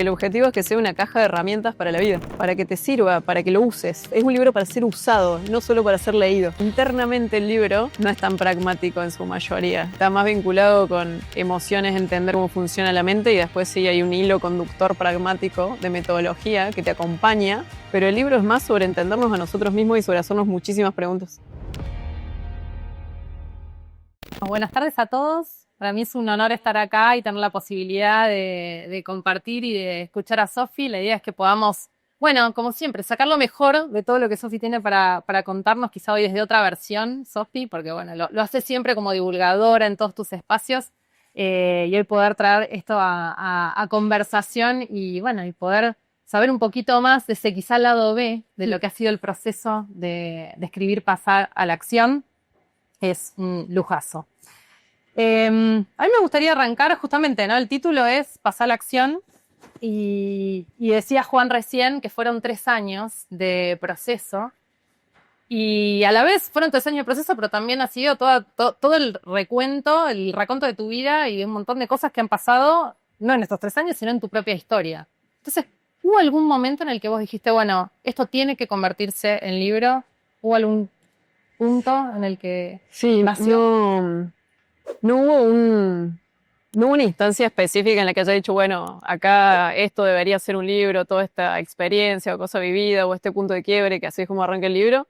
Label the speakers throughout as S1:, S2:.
S1: El objetivo es que sea una caja de herramientas para la vida, para que te sirva, para que lo uses. Es un libro para ser usado, no solo para ser leído. Internamente el libro no es tan pragmático en su mayoría. Está más vinculado con emociones, entender cómo funciona la mente, y después sí hay un hilo conductor pragmático de metodología que te acompaña. Pero el libro es más sobre entendernos a nosotros mismos y sobre hacernos muchísimas preguntas.
S2: Buenas tardes a todos. Para mí es un honor estar acá y tener la posibilidad de compartir y de escuchar a Sofi. La idea es que podamos, bueno, como siempre, sacar lo mejor de todo lo que Sofi tiene para contarnos, quizá hoy desde otra versión, Sofi, porque bueno, lo hace siempre como divulgadora en todos tus espacios, y hoy poder traer esto a conversación y bueno, y poder saber un poquito más de ese quizá lado B de lo que ha sido el proceso de escribir, pasar a la acción, es un lujazo. A mí me gustaría arrancar justamente, ¿no? El título es Pasar a la acción y decía Juan recién que fueron 3 años de proceso y a la vez fueron 3 años de proceso, pero también ha sido todo el recuento, el raconto de tu vida y un montón de cosas que han pasado, no en estos 3 años, sino en tu propia historia. Entonces, ¿hubo algún momento en el que vos dijiste, bueno, esto tiene que convertirse en libro? ¿Hubo algún punto en el que
S1: Sí,
S2: nació?
S1: no hubo una instancia específica en la que haya dicho, bueno, acá esto debería ser un libro, toda esta experiencia o cosa vivida o este punto de quiebre, que así es como arranca el libro,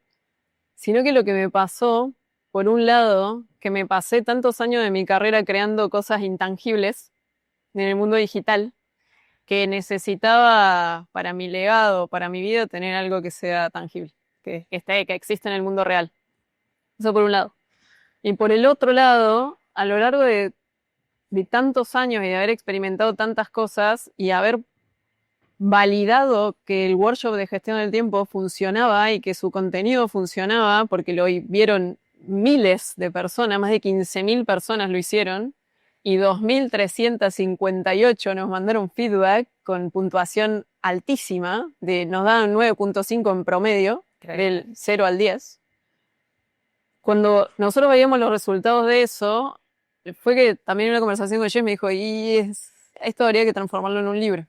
S1: sino que lo que me pasó, por un lado, que me pasé tantos años de mi carrera creando cosas intangibles en el mundo digital, que necesitaba para mi legado, para mi vida, tener algo que sea tangible, que exista en el mundo real. Eso por un lado. Y por el otro lado, a lo largo de tantos años y de haber experimentado tantas cosas y haber validado que el workshop de gestión del tiempo funcionaba y que su contenido funcionaba, porque lo vieron miles de personas, más de 15.000 personas lo hicieron, y 2.358 nos mandaron feedback con puntuación altísima, nos daban 9.5 en promedio, del 0 al 10. Cuando nosotros veíamos los resultados de eso, fue que también en una conversación con Jess me dijo, esto habría que transformarlo en un libro,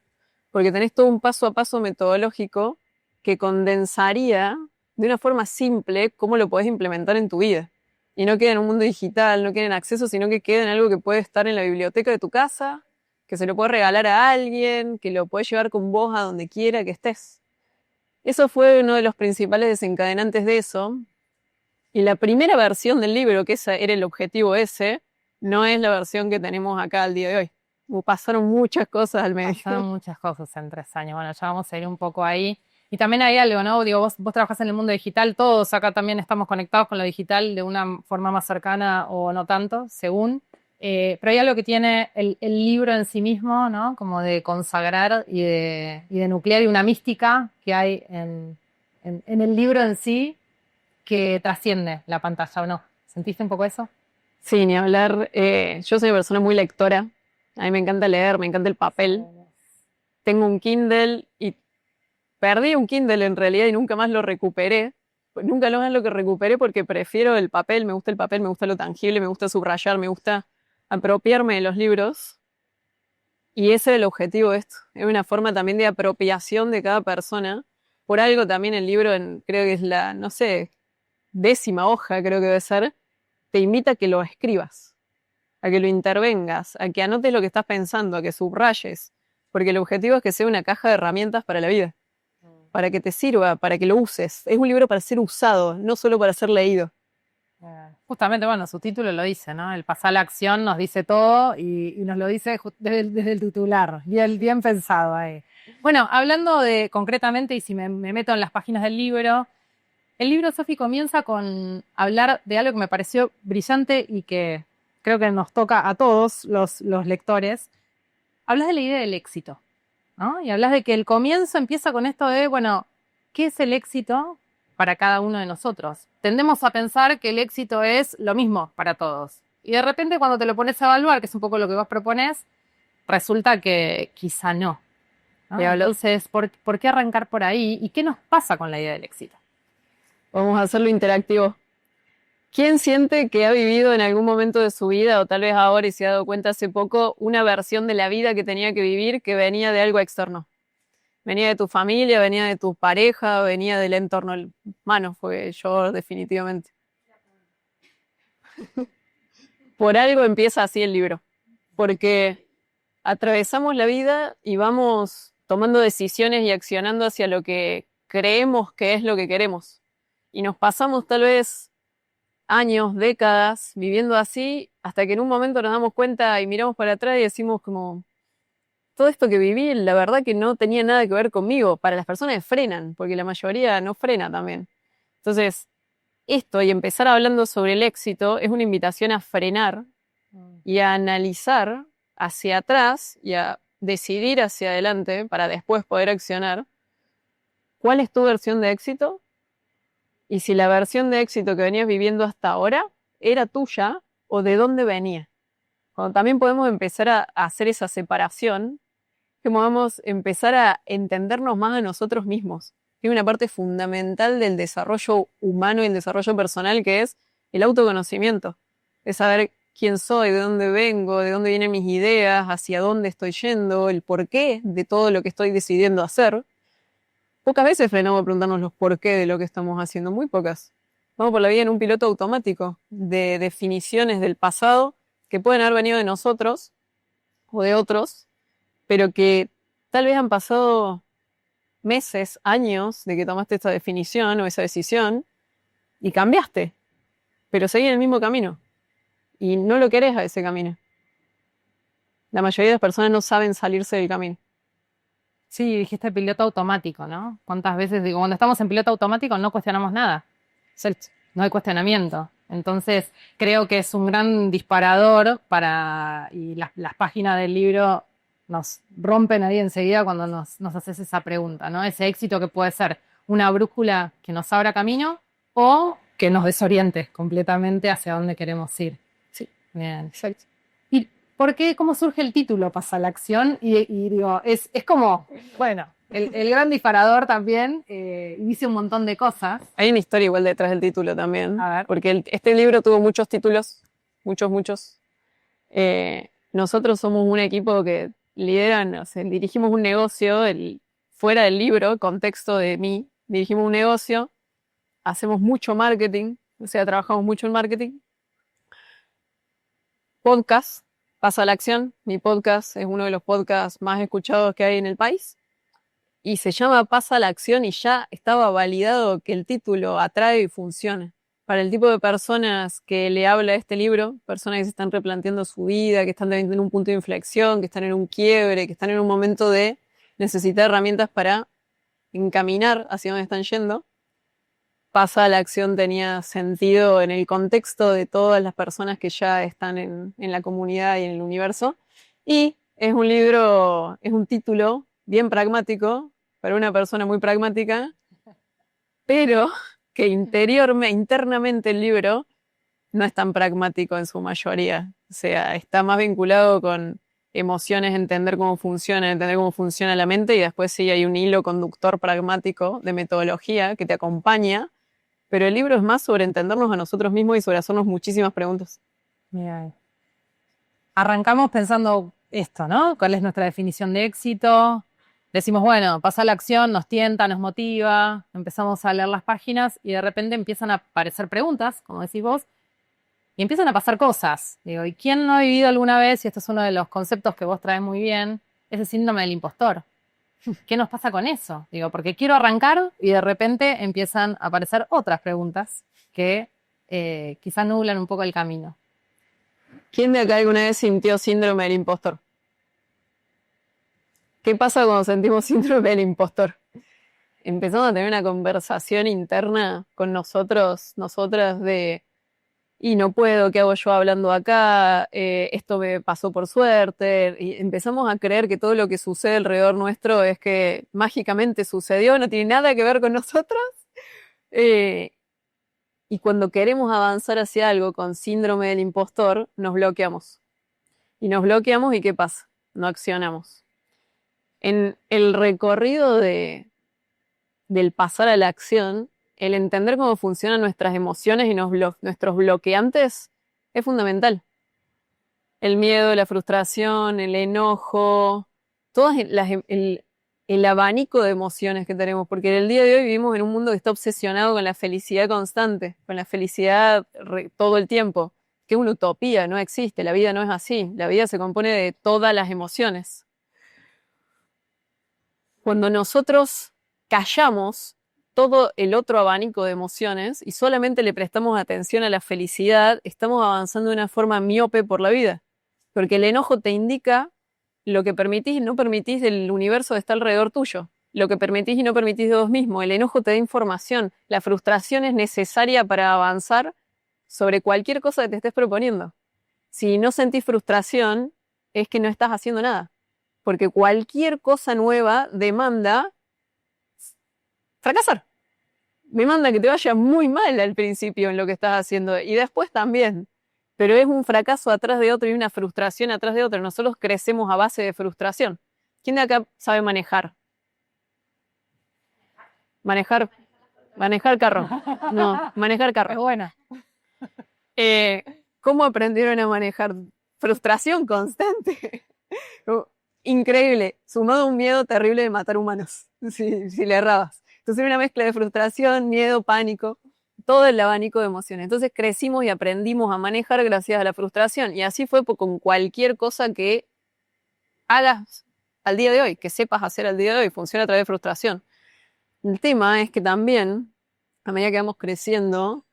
S1: porque tenés todo un paso a paso metodológico que condensaría de una forma simple cómo lo podés implementar en tu vida. Y no queda en un mundo digital, no queda en acceso, sino que queda en algo que puede estar en la biblioteca de tu casa, que se lo puede regalar a alguien, que lo puedes llevar con vos a donde quiera que estés. Eso fue uno de los principales desencadenantes de eso. Y la primera versión del libro, que ese era el objetivo ese, no es la versión que tenemos acá al día de hoy. Pasaron muchas cosas al medio.
S2: Pasaron muchas cosas en 3 años. Bueno, ya vamos a ir un poco ahí. Y también hay algo, ¿no? Digo, vos trabajás en el mundo digital, todos acá también estamos conectados con lo digital de una forma más cercana o no tanto, según. Pero hay algo que tiene el libro en sí mismo, ¿no? Como de consagrar y de nuclear y una mística que hay en el libro en sí que trasciende la pantalla, ¿o no? ¿Sentiste un poco eso?
S1: Sí, ni hablar. Yo soy una persona muy lectora. A mí me encanta leer, me encanta el papel. Tengo un Kindle y perdí un Kindle en realidad y nunca más lo recuperé. Nunca más lo que recuperé porque prefiero el papel, me gusta el papel, me gusta lo tangible, me gusta subrayar, me gusta apropiarme de los libros. Y ese es el objetivo de esto. Es una forma también de apropiación de cada persona. Por algo también el libro, creo que es la, no sé, 10ª hoja, creo que debe ser, te invita a que lo escribas, a que lo intervengas, a que anotes lo que estás pensando, a que subrayes, porque el objetivo es que sea una caja de herramientas para la vida, para que te sirva, para que lo uses. Es un libro para ser usado, no solo para ser leído.
S2: Justamente, bueno, su título lo dice, ¿no? El pasar a la acción nos dice todo y nos lo dice desde el titular, bien pensado ahí. Bueno, hablando de concretamente, y si me meto en las páginas del libro, el libro, Sofi, comienza con hablar de algo que me pareció brillante y que creo que nos toca a todos los lectores. Hablas de la idea del éxito, ¿no? Y hablas de que el comienzo empieza con esto de, bueno, ¿qué es el éxito para cada uno de nosotros? Tendemos a pensar que el éxito es lo mismo para todos. Y de repente cuando te lo pones a evaluar, que es un poco lo que vos proponés, resulta que quizá no. ¿No? Entonces, ¿por qué arrancar por ahí? ¿Y qué nos pasa con la idea del éxito?
S1: Vamos a hacerlo interactivo. ¿Quién siente que ha vivido en algún momento de su vida, o tal vez ahora y se ha dado cuenta hace poco, una versión de la vida que tenía que vivir que venía de algo externo? Venía de tu familia, venía de tu pareja, venía del entorno humano, fue yo definitivamente. Por algo empieza así el libro, porque atravesamos la vida y vamos tomando decisiones y accionando hacia lo que creemos que es lo que queremos. Y nos pasamos tal vez años, décadas viviendo así, hasta que en un momento nos damos cuenta y miramos para atrás y decimos como, todo esto que viví, la verdad que no tenía nada que ver conmigo. Para las personas que frenan, porque la mayoría no frena también. Entonces, esto y empezar hablando sobre el éxito es una invitación a frenar y a analizar hacia atrás y a decidir hacia adelante para después poder accionar. ¿Cuál es tu versión de éxito? Y si la versión de éxito que venías viviendo hasta ahora era tuya o de dónde venía. Cuando también podemos empezar a hacer esa separación, que podamos empezar a entendernos más a nosotros mismos. Hay una parte fundamental del desarrollo humano y el desarrollo personal que es el autoconocimiento. Es saber quién soy, de dónde vengo, de dónde vienen mis ideas, hacia dónde estoy yendo, el porqué de todo lo que estoy decidiendo hacer. Pocas veces frenamos a preguntarnos los porqué de lo que estamos haciendo, muy pocas. Vamos por la vida en un piloto automático de definiciones del pasado que pueden haber venido de nosotros o de otros, pero que tal vez han pasado meses, años de que tomaste esta definición o esa decisión y cambiaste, pero seguís en el mismo camino y no lo querés a ese camino. La mayoría de las personas no saben salirse del camino.
S2: Sí, dijiste piloto automático, ¿no? ¿Cuántas veces digo, cuando estamos en piloto automático no cuestionamos nada? No hay cuestionamiento. Entonces, creo que es un gran disparador y las páginas del libro nos rompen ahí enseguida cuando nos haces esa pregunta, ¿no? Ese éxito que puede ser una brújula que nos abra camino o que nos desoriente completamente hacia dónde queremos ir.
S1: Sí,
S2: bien.
S1: Exacto.
S2: ¿Y por qué, cómo surge el título Pasa la Acción? Y digo, es como, bueno, el gran disparador también, dice un montón de cosas.
S1: Hay una historia igual detrás del título también,
S2: A ver.
S1: porque este libro tuvo muchos títulos, muchos. Nosotros somos un equipo que lideran, o sea, dirigimos un negocio, fuera del libro, contexto de mí, dirigimos un negocio, hacemos mucho marketing, o sea, trabajamos mucho en marketing. Podcast, Pasa a la Acción, mi podcast es uno de los podcasts más escuchados que hay en el país. Y se llama Pasa a la Acción y ya estaba validado que el título atrae y funciona. Para el tipo de personas que le habla este libro, personas que se están replanteando su vida, que están en un punto de inflexión, que están en un quiebre, que están en un momento de necesitar herramientas para encaminar hacia donde están yendo, Pasa a la Acción tenía sentido en el contexto de todas las personas que ya están en la comunidad y en el universo. Y es un libro, es un título bien pragmático para una persona muy pragmática, pero que internamente el libro no es tan pragmático en su mayoría. O sea, está más vinculado con emociones, entender cómo funciona la mente, y después sí hay un hilo conductor pragmático de metodología que te acompaña, pero el libro es más sobre entendernos a nosotros mismos y sobre hacernos muchísimas preguntas.
S2: Bien. Arrancamos pensando esto, ¿no? ¿Cuál es nuestra definición de éxito? Decimos, bueno, pasa la acción, nos tienta, nos motiva, empezamos a leer las páginas y de repente empiezan a aparecer preguntas, como decís vos, y empiezan a pasar cosas. Digo, ¿y quién no ha vivido alguna vez, y esto es uno de los conceptos que vos traes muy bien, ese síndrome del impostor? ¿Qué nos pasa con eso? Digo, porque quiero arrancar y de repente empiezan a aparecer otras preguntas que quizás nublan un poco el camino.
S1: ¿Quién de acá alguna vez sintió síndrome del impostor? ¿Qué pasa cuando sentimos síndrome del impostor? Empezamos a tener una conversación interna con nosotros, nosotras de, y no puedo, ¿qué hago yo hablando acá? Esto me pasó por suerte. Y empezamos a creer que todo lo que sucede alrededor nuestro es que mágicamente sucedió, no tiene nada que ver con nosotros. Y cuando queremos avanzar hacia algo con síndrome del impostor, nos bloqueamos. Y nos bloqueamos, ¿y qué pasa? No accionamos. En el recorrido del pasar a la acción, el entender cómo funcionan nuestras emociones y nuestros bloqueantes es fundamental. El miedo, la frustración, el enojo, todas el abanico de emociones que tenemos, porque en el día de hoy vivimos en un mundo que está obsesionado con la felicidad constante, con la felicidad todo el tiempo, que es una utopía, no existe, la vida no es así, la vida se compone de todas las emociones. Cuando nosotros callamos todo el otro abanico de emociones y solamente le prestamos atención a la felicidad, estamos avanzando de una forma miope por la vida, porque el enojo te indica lo que permitís y no permitís del universo que está alrededor tuyo, lo que permitís y no permitís de vos mismo. El enojo te da información, la frustración es necesaria para avanzar sobre cualquier cosa que te estés proponiendo. Si no sentís frustración, es que no estás haciendo nada, porque cualquier cosa nueva demanda fracasar. Demanda que te vaya muy mal al principio en lo que estás haciendo y después también. Pero es un fracaso atrás de otro y una frustración atrás de otro. Nosotros crecemos a base de frustración. ¿Quién de acá sabe manejar? Manejar carro. No, manejar carro.
S2: Es buena.
S1: ¿Cómo aprendieron a manejar? Frustración constante. Increíble. Sumado a un miedo terrible de matar humanos, si le errabas. Entonces era una mezcla de frustración, miedo, pánico. Todo el abanico de emociones. Entonces crecimos y aprendimos a manejar gracias a la frustración. Y así fue con cualquier cosa que hagas al día de hoy, que sepas hacer al día de hoy, funciona a través de frustración. El tema es que también, a medida que vamos creciendo,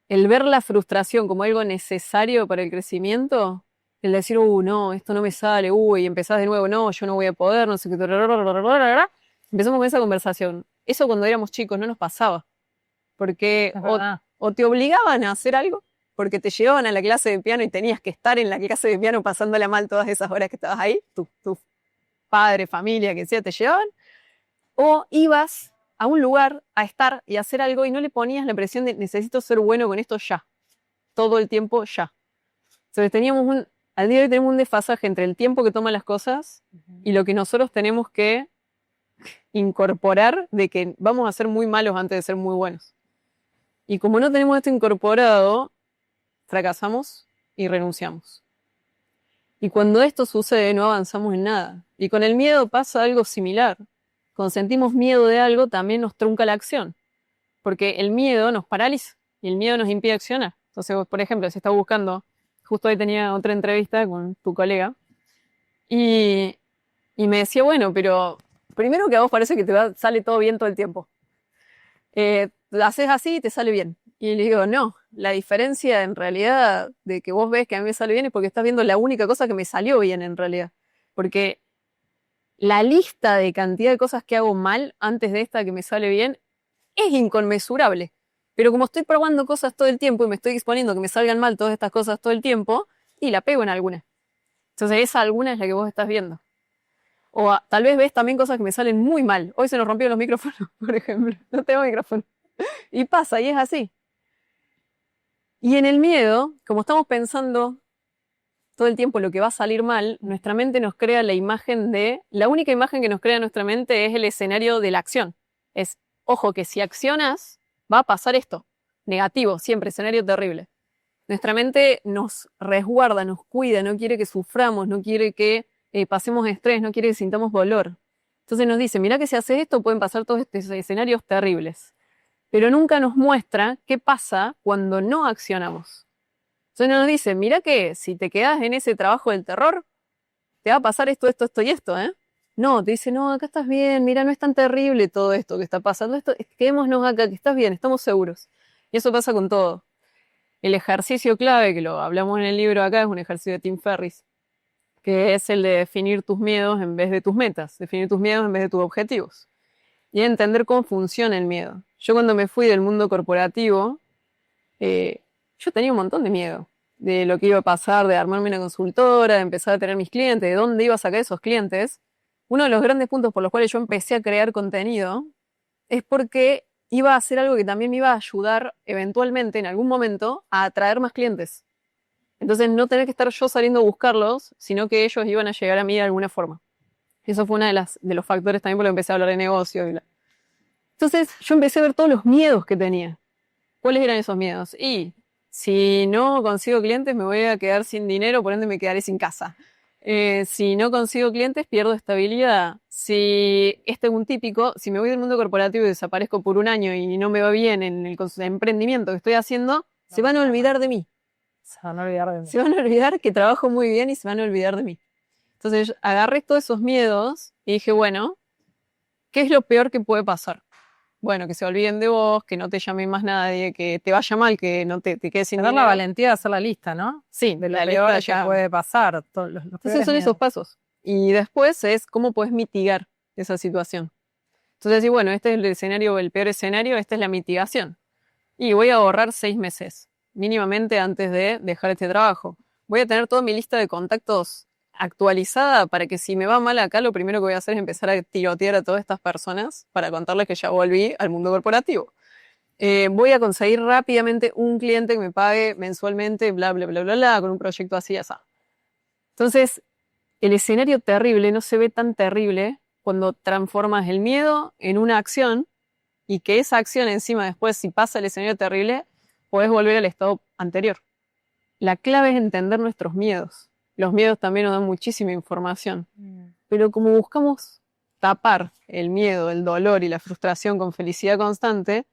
S1: el ver la frustración como algo necesario para el crecimiento, el decir, no, esto no me sale, y empezás de nuevo, no, yo no voy a poder, no sé qué, empezamos con esa conversación. Eso cuando éramos chicos no nos pasaba. Porque o te obligaban a hacer algo, porque te llevaban a la clase de piano y tenías que estar en la clase de piano pasándola mal todas esas horas que estabas ahí, tu padre, familia, que sea, te llevaban, o ibas a un lugar a estar y a hacer algo y no le ponías la presión de necesito ser bueno con esto ya, todo el tiempo ya. Entonces al día de hoy tenemos un desfasaje entre el tiempo que toman las cosas y lo que nosotros tenemos que incorporar de que vamos a ser muy malos antes de ser muy buenos. Y como no tenemos esto incorporado, fracasamos y renunciamos. Y cuando esto sucede, no avanzamos en nada. Y con el miedo pasa algo similar. Cuando sentimos miedo de algo, también nos trunca la acción. Porque el miedo nos paraliza y el miedo nos impide accionar. Entonces, por ejemplo, si estás buscando, justo hoy tenía otra entrevista con tu colega, y me decía, bueno, pero primero que a vos parece que sale todo bien todo el tiempo. Lo haces así y te sale bien. Y le digo, no, la diferencia en realidad de que vos ves que a mí me sale bien es porque estás viendo la única cosa que me salió bien en realidad. Porque la lista de cantidad de cosas que hago mal antes de esta que me sale bien es inconmensurable. Pero como estoy probando cosas todo el tiempo y me estoy exponiendo a que me salgan mal todas estas cosas todo el tiempo, y la pego en alguna. Entonces esa alguna es la que vos estás viendo. O tal vez ves también cosas que me salen muy mal. Hoy se nos rompieron los micrófonos, por ejemplo. No tengo micrófono. Y pasa, y es así. Y en el miedo, como estamos pensando todo el tiempo lo que va a salir mal, nuestra mente nos crea la única imagen que nos crea nuestra mente es el escenario de la acción. Es, ojo, que si accionas, va a pasar esto. Negativo, siempre, escenario terrible. Nuestra mente nos resguarda, nos cuida, no quiere que suframos, no quiere que pasemos estrés, no quiere que sintamos dolor. Entonces nos dice, mira que si haces esto pueden pasar todos estos escenarios terribles. Pero nunca nos muestra qué pasa cuando no accionamos. Entonces nos dice, mira que si te quedas en ese trabajo del terror, te va a pasar esto y esto, ¿eh? No, te dice, no, acá estás bien, mira, no es tan terrible todo esto que está pasando, quedémonos acá, que estás bien, estamos seguros. Y eso pasa con todo. El ejercicio clave, que lo hablamos en el libro acá, es un ejercicio de Tim Ferriss, que es el de definir tus miedos en vez de tus metas, definir tus miedos en vez de tus objetivos. Y entender cómo funciona el miedo. Yo cuando me fui del mundo corporativo, yo tenía un montón de miedo de lo que iba a pasar, de armarme una consultora, de empezar a tener mis clientes, de dónde iba a sacar esos clientes. Uno de los grandes puntos por los cuales yo empecé a crear contenido es porque iba a hacer algo que también me iba a ayudar eventualmente, en algún momento, a atraer más clientes. Entonces no tener que estar yo saliendo a buscarlos, sino que ellos iban a llegar a mí de alguna forma. Eso fue uno de los factores también por lo que empecé a hablar de negocio. Entonces yo empecé a ver todos los miedos que tenía. ¿Cuáles eran esos miedos? Y si no consigo clientes me voy a quedar sin dinero, por ende me quedaré sin casa. Si no consigo clientes pierdo estabilidad. Si este es un típico, si me voy del mundo corporativo y desaparezco por un año y no me va bien en el emprendimiento que estoy haciendo, se van a olvidar de mí.
S2: Se van a olvidar de mí.
S1: Se van a olvidar que trabajo muy bien y se van a olvidar de mí. Entonces yo agarré todos esos miedos y dije, bueno, ¿qué es lo peor que puede pasar? Bueno, que se olviden de vos, que no te llame más nadie, que te vaya mal, que no te quedes sin
S2: Tener
S1: dinero.
S2: la valentía de hacer la lista, ¿no?
S1: Sí,
S2: De lo
S1: la
S2: peor
S1: lista
S2: que
S1: ya.
S2: puede pasar. Los
S1: Entonces
S2: peores
S1: son esos
S2: miedos.
S1: pasos. Y después es cómo puedes mitigar esa situación. Entonces, sí, bueno, este es el escenario, el peor escenario, esta es la mitigación. Y voy a ahorrar 6 meses, mínimamente antes de dejar este trabajo. Voy a tener toda mi lista de contactos actualizada para que si me va mal acá, lo primero que voy a hacer es empezar a tirotear a todas estas personas para contarles que ya volví al mundo corporativo. Voy a conseguir rápidamente un cliente que me pague mensualmente, bla, bla, bla, bla, bla, con un proyecto así, así. Entonces, el escenario terrible no se ve tan terrible cuando transformas el miedo en una acción y que esa acción encima después, si pasa el escenario terrible, podés volver al estado anterior. La clave es entender nuestros miedos. Los miedos también nos dan muchísima información. Pero como buscamos tapar el miedo, el dolor y la frustración con felicidad constante,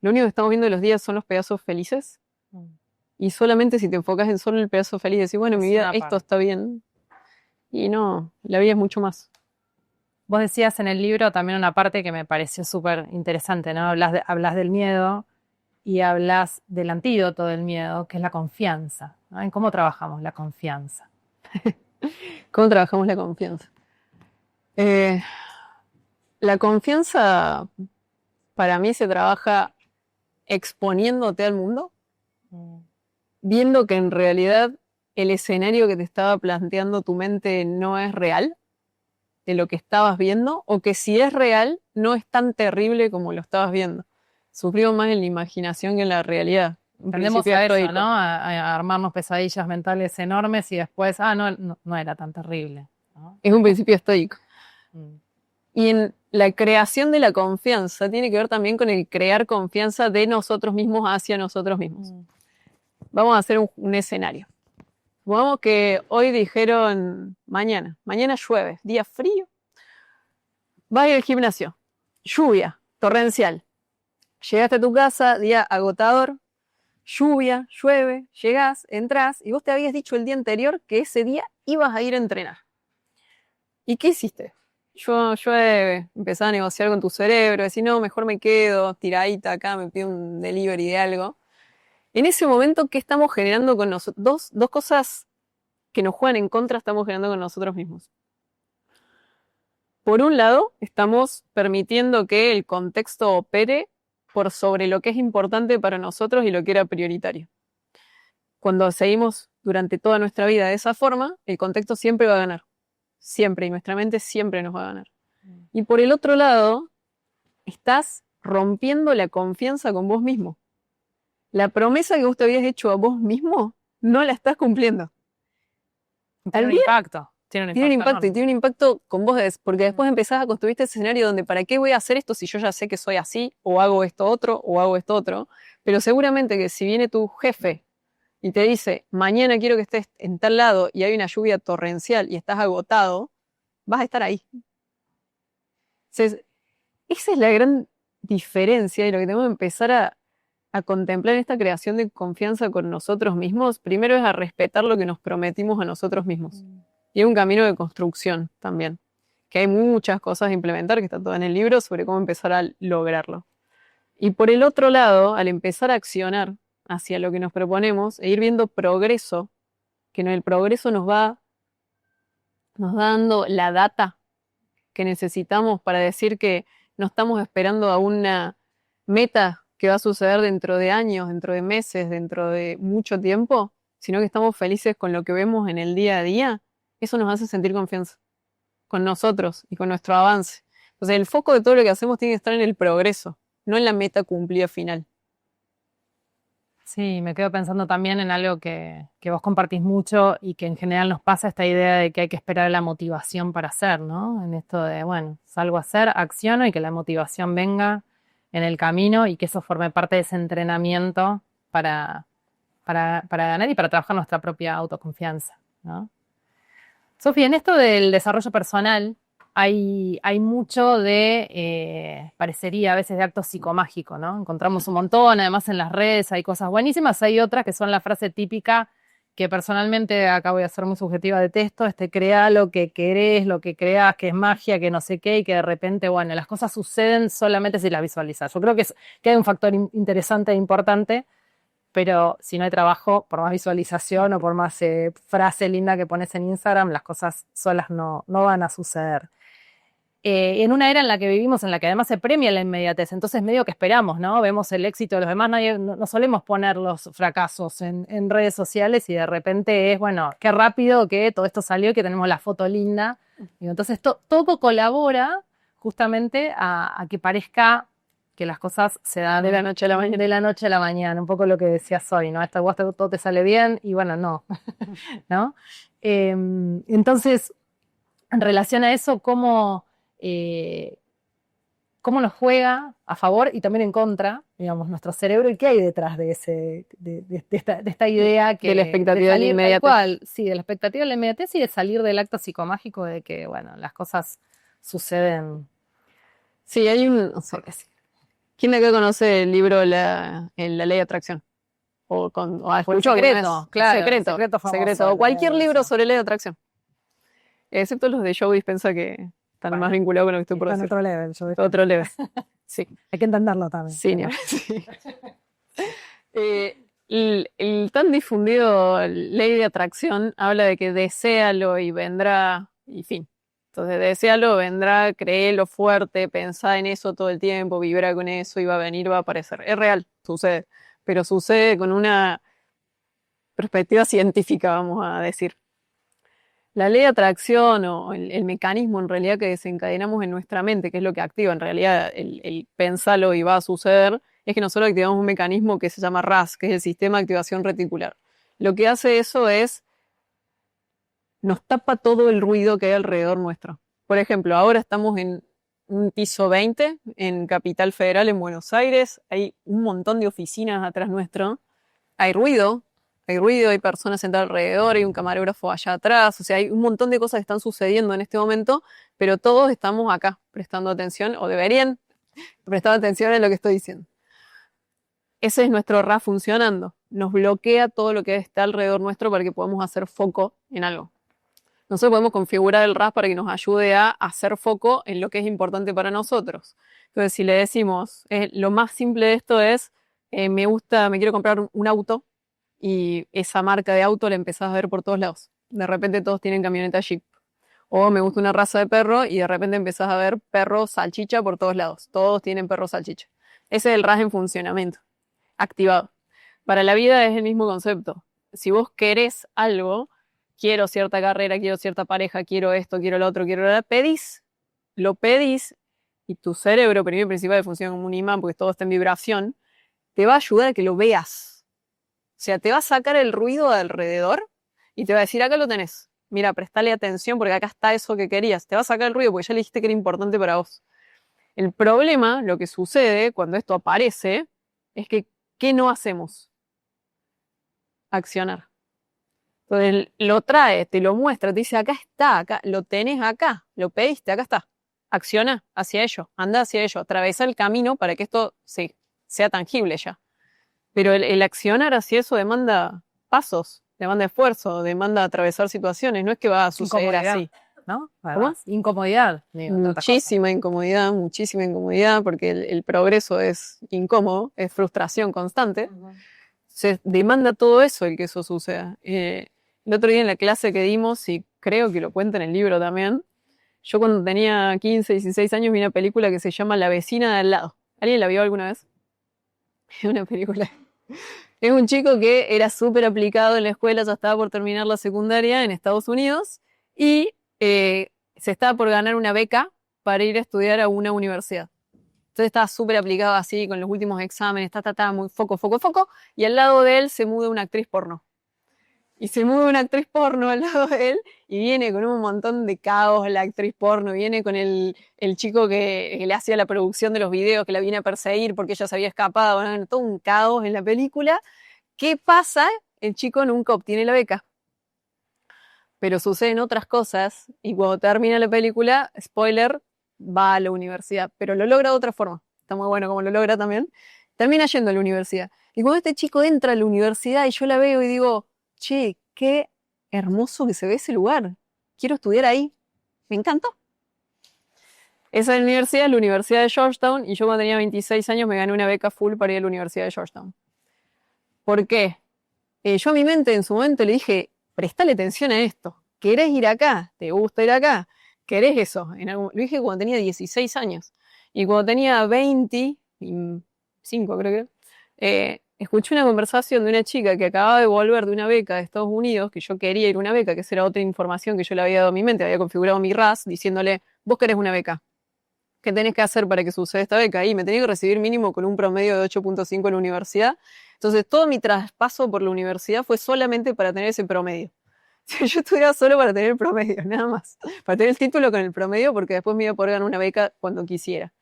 S1: lo único que estamos viendo en los días son los pedazos felices. Y solamente si te enfocas en solo el pedazo feliz, decís, bueno, en mi vida esto está bien. Y no, la vida es mucho más.
S2: Vos decías en el libro también una parte que me pareció súper interesante, ¿no? Hablas del miedo y hablas del antídoto del miedo, que es la confianza, ¿no? En cómo trabajamos la confianza.
S1: ¿Cómo trabajamos la confianza? La confianza para mí se trabaja exponiéndote al mundo, viendo que en realidad el escenario que te estaba planteando tu mente no es real, de lo que estabas viendo, o que si es real, no es tan terrible como lo estabas viendo. Sufrimos más en la imaginación que en la realidad.
S2: Tendemos a eso, ¿no? A armarnos pesadillas mentales enormes y después, no era tan terrible, ¿no?
S1: Es un principio estoico. Y en la creación de la confianza tiene que ver también con el crear confianza de nosotros mismos hacia nosotros mismos. Vamos a hacer un escenario. Supongamos que hoy dijeron mañana llueve, día frío. Vas a ir al gimnasio, lluvia, torrencial. Llegaste a tu casa, día agotador, lluvia, llueve, llegás, entrás y vos te habías dicho el día anterior que ese día ibas a ir a entrenar. ¿Y qué hiciste? Llueve, empezás a negociar con tu cerebro, decís, no, mejor me quedo tiradita acá, me pido un delivery de algo. En ese momento, ¿qué estamos generando con nosotros? Dos cosas que nos juegan en contra estamos generando con nosotros mismos. Por un lado, estamos permitiendo que el contexto opere por sobre lo que es importante para nosotros y lo que era prioritario. Cuando seguimos durante toda nuestra vida de esa forma, el contexto siempre va a ganar. Siempre, y nuestra mente siempre nos va a ganar. Y por el otro lado, estás rompiendo la confianza con vos mismo. La promesa que vos te habías hecho a vos mismo, no la estás cumpliendo.
S2: Tiene un impacto.
S1: Tiene un impacto y tiene un impacto con vos, porque después empezás a construir este escenario donde ¿para qué voy a hacer esto si yo ya sé que soy así? O hago esto otro, o hago esto otro. Pero seguramente que si viene tu jefe y te dice, mañana quiero que estés en tal lado y hay una lluvia torrencial y estás agotado, vas a estar ahí. Entonces, esa es la gran diferencia y lo que tenemos que empezar a contemplar en esta creación de confianza con nosotros mismos. Primero es a respetar lo que nos prometimos a nosotros mismos. Y es un camino de construcción también, que hay muchas cosas a implementar, que está todo en el libro, sobre cómo empezar a lograrlo. Y por el otro lado, al empezar a accionar hacia lo que nos proponemos e ir viendo progreso, que el progreso nos va dando la data que necesitamos para decir que no estamos esperando a una meta que va a suceder dentro de años, dentro de meses, dentro de mucho tiempo, sino que estamos felices con lo que vemos en el día a día. Eso nos hace sentir confianza con nosotros y con nuestro avance. Entonces, el foco de todo lo que hacemos tiene que estar en el progreso, no en la meta cumplida final.
S2: Sí, me quedo pensando también en algo que vos compartís mucho y que en general nos pasa esta idea de que hay que esperar la motivación para hacer, ¿no? En esto de, bueno, salgo a hacer, acciono y que la motivación venga. en el camino y que eso forme parte de ese entrenamiento para ganar y para trabajar nuestra propia autoconfianza, ¿no? Sofía, en esto del desarrollo personal hay mucho de, parecería a veces de acto psicomágico, ¿no? Encontramos un montón, además en las redes hay cosas buenísimas, hay otras que son la frase típica que personalmente, acá voy a ser muy subjetiva, detesto, crea lo que querés, lo que creas, que es magia, que no sé qué, y que de repente, bueno, las cosas suceden solamente si las visualizas. Yo creo que hay un factor interesante e importante, pero si no hay trabajo, por más visualización o por más frase linda que pones en Instagram, las cosas solas no van a suceder. En una era en la que vivimos, en la que además se premia la inmediatez, entonces medio que esperamos, ¿no? Vemos el éxito de los demás, no solemos poner los fracasos en redes sociales y de repente es, bueno, qué rápido que todo esto salió y que tenemos la foto linda. Y entonces todo colabora justamente a que parezca que las cosas se dan
S1: de la noche a la mañana.
S2: De la noche a la mañana, un poco lo que decías hoy, ¿no? Vos todo te sale bien y bueno, no, ¿no? Entonces, en relación a eso, ¿cómo nos juega a favor y también en contra, digamos, nuestro cerebro y qué hay detrás de esta idea que
S1: de la expectativa de la inmediatez?
S2: Sí, de la expectativa de la inmediatez y de salir del acto psicomágico de que, bueno, las cosas suceden.
S1: Sí, hay no sé, ¿quién de acá conoce el libro La Ley de Atracción? O escuchó
S2: secreto, claro.
S1: Secreto famoso, secreto. O cualquier libro sobre ley de atracción. Excepto los de Joe Dispenza que están más vinculados con lo que estoy por decir.
S2: Otro level.
S1: Otro level. Sí.
S2: Hay que entenderlo también.
S1: Sí, sí. El tan difundido ley de atracción habla de que deséalo y vendrá, y fin. Entonces, deséalo, vendrá, créelo fuerte, pensá en eso todo el tiempo, vibra con eso y va a venir, va a aparecer. Es real, sucede. Pero sucede con una perspectiva científica, vamos a decir. La ley de atracción o el mecanismo en realidad que desencadenamos en nuestra mente, que es lo que activa en realidad el pensarlo y va a suceder, es que nosotros activamos un mecanismo que se llama RAS, que es el sistema de activación reticular. Lo que hace eso es, nos tapa todo el ruido que hay alrededor nuestro. Por ejemplo, ahora estamos en un piso 20 en Capital Federal, en Buenos Aires, hay un montón de oficinas atrás nuestro, hay ruido, hay personas sentadas alrededor, hay un camarógrafo allá atrás, o sea, hay un montón de cosas que están sucediendo en este momento, pero todos estamos acá prestando atención, o deberían prestar atención en lo que estoy diciendo. Ese es nuestro RAS funcionando, nos bloquea todo lo que está alrededor nuestro para que podamos hacer foco en algo. Nosotros podemos configurar el RAS para que nos ayude a hacer foco en lo que es importante para nosotros. Entonces, si le decimos, lo más simple de esto es, me quiero comprar un auto, y esa marca de auto la empezás a ver por todos lados. De repente todos tienen camioneta Jeep. O me gusta una raza de perro y de repente empezás a ver perro salchicha por todos lados. Todos tienen perro salchicha. Ese es el RAS en funcionamiento, activado. Para la vida es el mismo concepto. Si vos querés algo, quiero cierta carrera, quiero cierta pareja, quiero esto, quiero lo otro, quiero lo otro, lo pedís y tu cerebro, primero y principal, funciona como un imán porque todo está en vibración, te va a ayudar a que lo veas. O sea, te va a sacar el ruido de alrededor y te va a decir, acá lo tenés. Mira, prestale atención porque acá está eso que querías. Te va a sacar el ruido porque ya le dijiste que era importante para vos. El problema, lo que sucede cuando esto aparece, es que, ¿qué no hacemos? Accionar. Entonces, lo trae, te lo muestra, te dice, acá está, acá, lo tenés acá, lo pediste, acá está. Acciona hacia ello, anda hacia ello, atravesa el camino para que esto sea tangible ya. Pero el accionar hacia eso demanda pasos, demanda esfuerzo, demanda atravesar situaciones, no es que va a suceder así.
S2: ¿No? ¿Cómo? Incomodidad.
S1: Muchísima incomodidad, porque el progreso es incómodo, es frustración constante. Se demanda todo eso el que eso suceda. El otro día en la clase que dimos, y creo que lo cuenta en el libro también, yo cuando tenía 15, 16 años vi una película que se llama La vecina de al lado. ¿Alguien la vio alguna vez? Es una película. Es un chico que era súper aplicado en la escuela, ya estaba por terminar la secundaria en Estados Unidos y se estaba por ganar una beca para ir a estudiar a una universidad. Entonces estaba súper aplicado así, con los últimos exámenes, muy foco, y al lado de él se muda una actriz porno. y se mueve una actriz porno al lado de él y viene con un montón de caos la actriz porno, viene con el chico que le hacía la producción de los videos, que la viene a perseguir porque ella se había escapado, ¿no? Todo un caos en la película. ¿Qué pasa? El chico nunca obtiene la beca. Pero suceden otras cosas y cuando termina la película, spoiler, va a la universidad, pero lo logra de otra forma. Está muy bueno como lo logra también. Termina yendo a la universidad. Y cuando este chico entra a la universidad y yo la veo y digo, che, qué hermoso que se ve ese lugar. Quiero estudiar ahí. Me encantó. Esa es la Universidad de Georgetown, y yo cuando tenía 26 años me gané una beca full para ir a la Universidad de Georgetown. ¿Por qué? Yo a mi mente en su momento le dije, prestale atención a esto. ¿Querés ir acá? ¿Te gusta ir acá? ¿Querés eso? Lo dije cuando tenía 16 años. Y cuando tenía 25, creo que, escuché una conversación de una chica que acababa de volver de una beca de Estados Unidos, que yo quería ir a una beca, que esa era otra información que yo le había dado a mi mente, había configurado mi RAS, diciéndole, vos querés una beca. ¿Qué tenés que hacer para que suceda esta beca? Y me tenía que recibir mínimo con un promedio de 8.5 en la universidad. Entonces, todo mi traspaso por la universidad fue solamente para tener ese promedio. Yo estudiaba solo para tener el promedio, nada más. Para tener el título con el promedio, porque después me iba a poder ganar una beca cuando quisiera.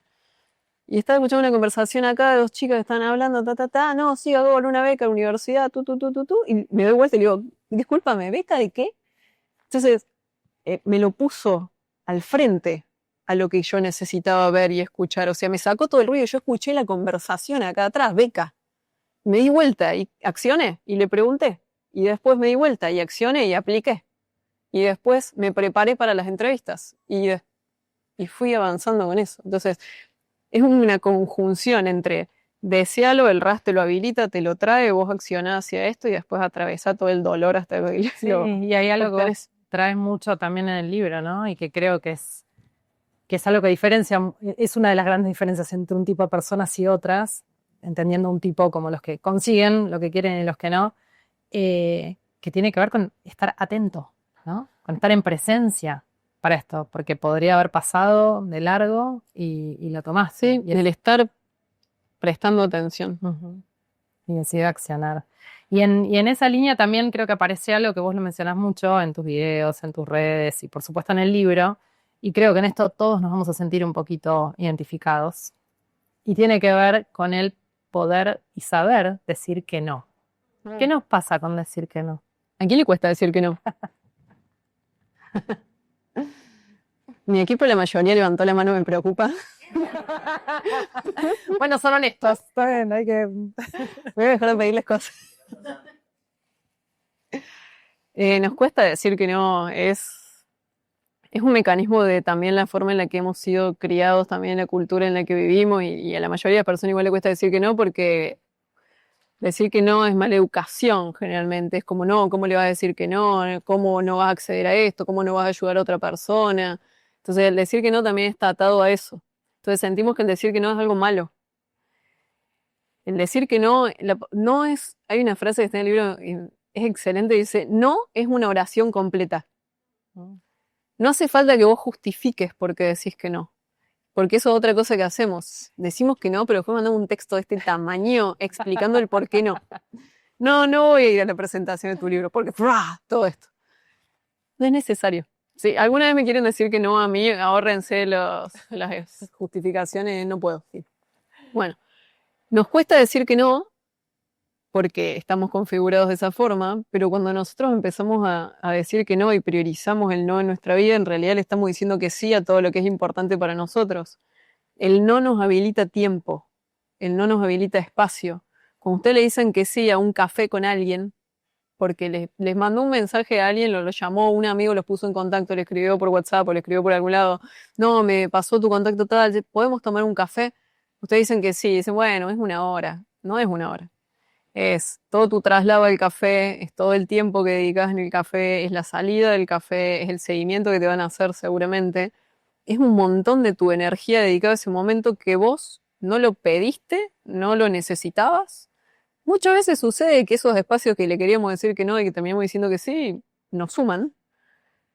S1: Y estaba escuchando una conversación acá de dos chicas que están hablando, no, sí, hago una beca a la universidad, y me doy vuelta y le digo, discúlpame, ¿beca de qué? Entonces, me lo puso al frente a lo que yo necesitaba ver y escuchar. O sea, me sacó todo el ruido. Yo escuché la conversación acá atrás, beca. Me di vuelta y accioné y le pregunté. Y después me di vuelta y accioné y apliqué. Y después me preparé para las entrevistas. Y fui avanzando con eso. Entonces, es una conjunción entre desealo, el RAS te lo habilita, te lo trae, vos accionás hacia esto y después atravesá todo el dolor hasta que
S2: y hay algo que vos traes mucho también en el libro, ¿no? Y que creo que es algo que diferencia, es una de las grandes diferencias entre un tipo de personas y otras, entendiendo un tipo como los que consiguen lo que quieren y los que no, que tiene que ver con estar atento, ¿no? Con estar en presencia para esto, porque podría haber pasado de largo y lo tomaste.
S1: Sí, y el estar prestando atención.
S2: Uh-huh. Y decidió accionar. Y en esa línea también creo que aparece algo que vos lo mencionás mucho en tus videos, en tus redes y por supuesto en el libro, y creo que en esto todos nos vamos a sentir un poquito identificados. Y tiene que ver con el poder y saber decir que no. ¿Qué nos pasa con decir que no?
S1: ¿A quién le cuesta decir que no? Mi equipo, la mayoría levantó la mano, me preocupa.
S2: Bueno, son honestos. Está bien, hay que...
S1: Voy a dejar de pedirles cosas. Nos cuesta decir que no, es un mecanismo de también la forma en la que hemos sido criados, también la cultura en la que vivimos, y a la mayoría de las personas igual le cuesta decir que no, porque decir que no es mala educación generalmente, es como no, ¿cómo le vas a decir que no? ¿Cómo no vas a acceder a esto? ¿Cómo no vas a ayudar a otra persona? Entonces el decir que no también está atado a eso. Entonces sentimos que el decir que no es algo malo. El decir que no, no es, hay una frase que está en el libro, es excelente, dice, no es una oración completa. No hace falta que vos justifiques por qué decís que no. Porque eso es otra cosa que hacemos. Decimos que no, pero después mandamos un texto de este tamaño explicando el por qué no. No voy a ir a la presentación de tu libro, porque todo esto. No es necesario. Si alguna vez me quieren decir que no a mí, ahórrense las justificaciones, no puedo. Sí. Bueno, nos cuesta decir que no, porque estamos configurados de esa forma, pero cuando nosotros empezamos a decir que no y priorizamos el no en nuestra vida, en realidad le estamos diciendo que sí a todo lo que es importante para nosotros. El no nos habilita tiempo, el no nos habilita espacio. Cuando usted le dicen que sí a un café con alguien, porque les mandó un mensaje a alguien, lo llamó, un amigo los puso en contacto, le escribió por WhatsApp o le escribió por algún lado, no, me pasó tu contacto tal, ¿podemos tomar un café? Ustedes dicen que sí, dicen, bueno, es una hora. No es una hora. Es todo tu traslado al café, es todo el tiempo que dedicas en el café, es la salida del café, es el seguimiento que te van a hacer seguramente. Es un montón de tu energía dedicada a ese momento que vos no lo pediste, no lo necesitabas. Muchas veces sucede que esos espacios que le queríamos decir que no y que terminamos diciendo que sí, nos suman.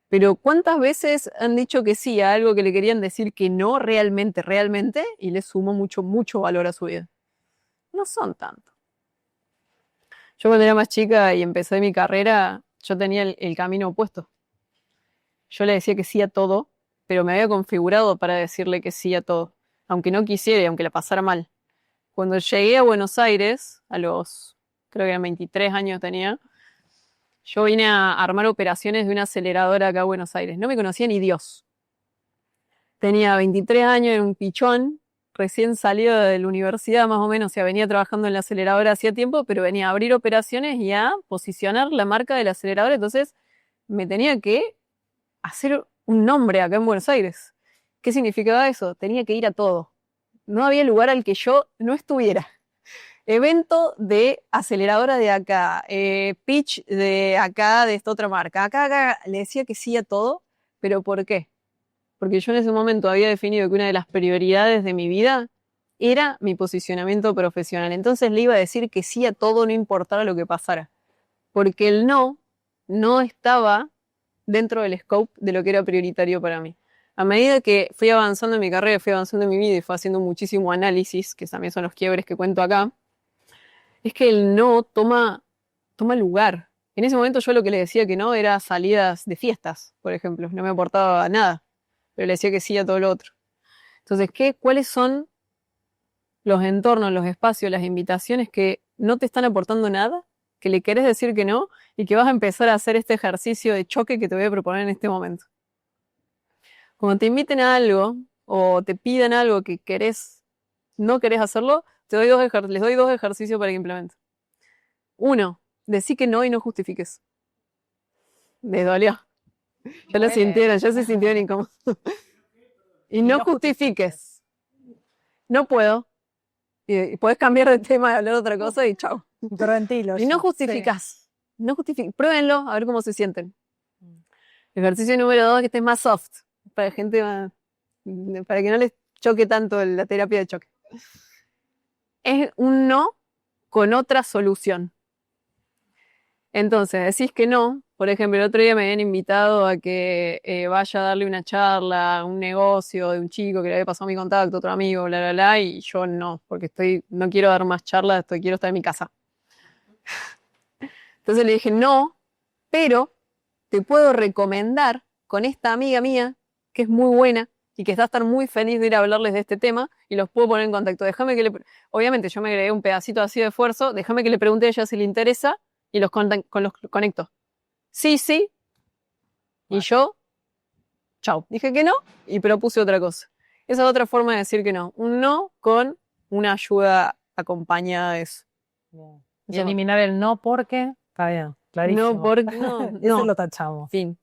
S1: Pero ¿cuántas veces han dicho que sí a algo que le querían decir que no realmente, y les sumó mucho, mucho valor a su vida? No son tanto. Yo cuando era más chica y empecé mi carrera, yo tenía el camino opuesto. Yo le decía que sí a todo, pero me había configurado para decirle que sí a todo, aunque no quisiera y aunque la pasara mal. Cuando llegué a Buenos Aires, creo que eran 23 años tenía, yo vine a armar operaciones de una aceleradora acá en Buenos Aires. No me conocía ni Dios. Tenía 23 años, era un pichón, recién salido de la universidad más o menos, o sea, venía trabajando en la aceleradora hacía tiempo, pero venía a abrir operaciones y a posicionar la marca de la aceleradora, entonces me tenía que hacer un nombre acá en Buenos Aires. ¿Qué significaba eso? Tenía que ir a todo. No había lugar al que yo no estuviera. Evento de aceleradora de acá, pitch de acá, de esta otra marca. Acá, le decía que sí a todo, pero ¿por qué? Porque yo en ese momento había definido que una de las prioridades de mi vida era mi posicionamiento profesional. Entonces le iba a decir que sí a todo, no importara lo que pasara. Porque el no estaba dentro del scope de lo que era prioritario para mí. A medida que fui avanzando en mi carrera, fui avanzando en mi vida y fui haciendo muchísimo análisis, que también son los quiebres que cuento acá, es que el no toma lugar. En ese momento yo lo que le decía que no era salidas de fiestas, por ejemplo, no me aportaba nada, pero le decía que sí a todo lo otro. Entonces, ¿cuáles son los entornos, los espacios, las invitaciones que no te están aportando nada, que le querés decir que no y que vas a empezar a hacer este ejercicio de choque que te voy a proponer en este momento? Cuando te inviten a algo o te pidan algo que no querés hacerlo, les doy dos ejercicios para que implementen. 1, decí que no y no justifiques. Les dolió. Ya lo sintieron, ya se sintieron incómodos. Y no justifiques. No puedo. Y podés cambiar de tema y hablar de otra cosa y chao. Y no justificás. Sí. No justifiques. Pruébenlo a ver cómo se sienten. Ejercicio número 2, que estés más soft. Para que no les choque tanto la terapia de choque. Es un no con otra solución. Entonces, decís que no. Por ejemplo, el otro día me habían invitado a que vaya a darle una charla a un negocio de un chico que le había pasado mi contacto, otro amigo, bla, bla, bla, y yo no, porque no quiero dar más charlas, quiero estar en mi casa. Entonces le dije, no, pero te puedo recomendar con esta amiga mía, que es muy buena y que está a estar muy feliz de ir a hablarles de este tema, y los puedo poner en contacto. Obviamente yo me agregué un pedacito así de esfuerzo, déjame que le pregunte a ella si le interesa, y los conecto. Sí, y yo, chau. Dije que no y propuse otra cosa. Esa es otra forma de decir que no. Un no con una ayuda acompañada de eso.
S3: Bien. Y eliminar el no porque, está bien, clarísimo.
S1: No porque, no.
S3: Eso lo tachamos.
S1: Fin.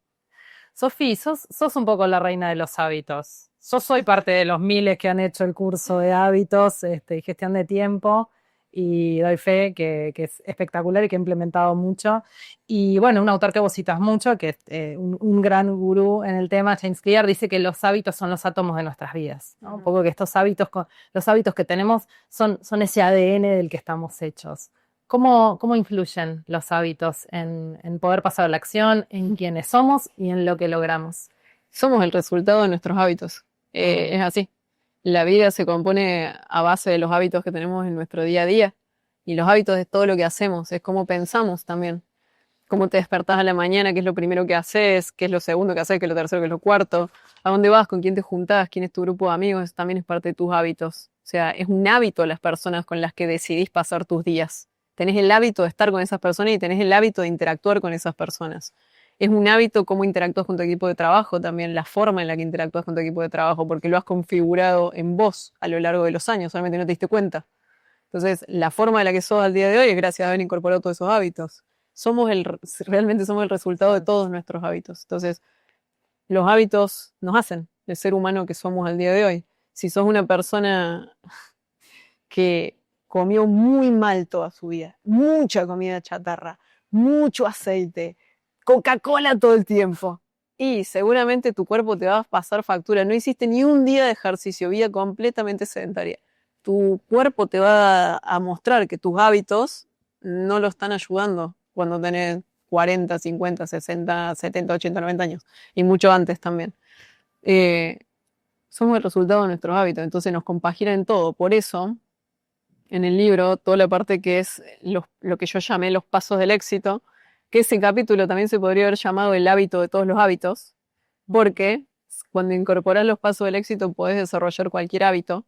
S3: Sofi, sos un poco la reina de los hábitos. Yo soy parte de los miles que han hecho el curso de hábitos y gestión de tiempo, y doy fe que es espectacular y que he implementado mucho. Y bueno, un autor que vos citas mucho, que es un gran gurú en el tema, James Clear, dice que los hábitos son los átomos de nuestras vidas, ¿no? Un poco que estos hábitos, los hábitos que tenemos son ese ADN del que estamos hechos. ¿Cómo influyen los hábitos en poder pasar a la acción, en quiénes somos y en lo que logramos?
S1: Somos el resultado de nuestros hábitos. Es así. La vida se compone a base de los hábitos que tenemos en nuestro día a día. Y los hábitos es todo lo que hacemos, es cómo pensamos también. Cómo te despertás a la mañana, qué es lo primero que haces, qué es lo segundo que haces, qué es lo tercero, qué es lo cuarto. A dónde vas, con quién te juntás, quién es tu grupo de amigos, eso también es parte de tus hábitos. O sea, es un hábito las personas con las que decidís pasar tus días. Tenés el hábito de estar con esas personas y tenés el hábito de interactuar con esas personas. Es un hábito cómo interactúas con tu equipo de trabajo también, la forma en la que interactúas con tu equipo de trabajo, porque lo has configurado en vos a lo largo de los años, solamente no te diste cuenta. Entonces, la forma en la que sos al día de hoy es gracias a haber incorporado todos esos hábitos. Realmente somos el resultado de todos nuestros hábitos. Entonces, los hábitos nos hacen el ser humano que somos al día de hoy. Si sos una persona que comió muy mal toda su vida, mucha comida chatarra, mucho aceite, Coca-Cola todo el tiempo, y seguramente tu cuerpo te va a pasar factura. No hiciste ni un día de ejercicio, vida completamente sedentaria. Tu cuerpo te va a mostrar que tus hábitos no lo están ayudando cuando tenés 40, 50, 60, 70, 80, 90 años, y mucho antes también. Somos el resultado de nuestros hábitos, entonces nos compagina en todo. Por eso, en el libro, toda la parte que es lo que yo llamé los pasos del éxito, que ese capítulo también se podría haber llamado El hábito de todos los hábitos, porque cuando incorporas los pasos del éxito podés desarrollar cualquier hábito,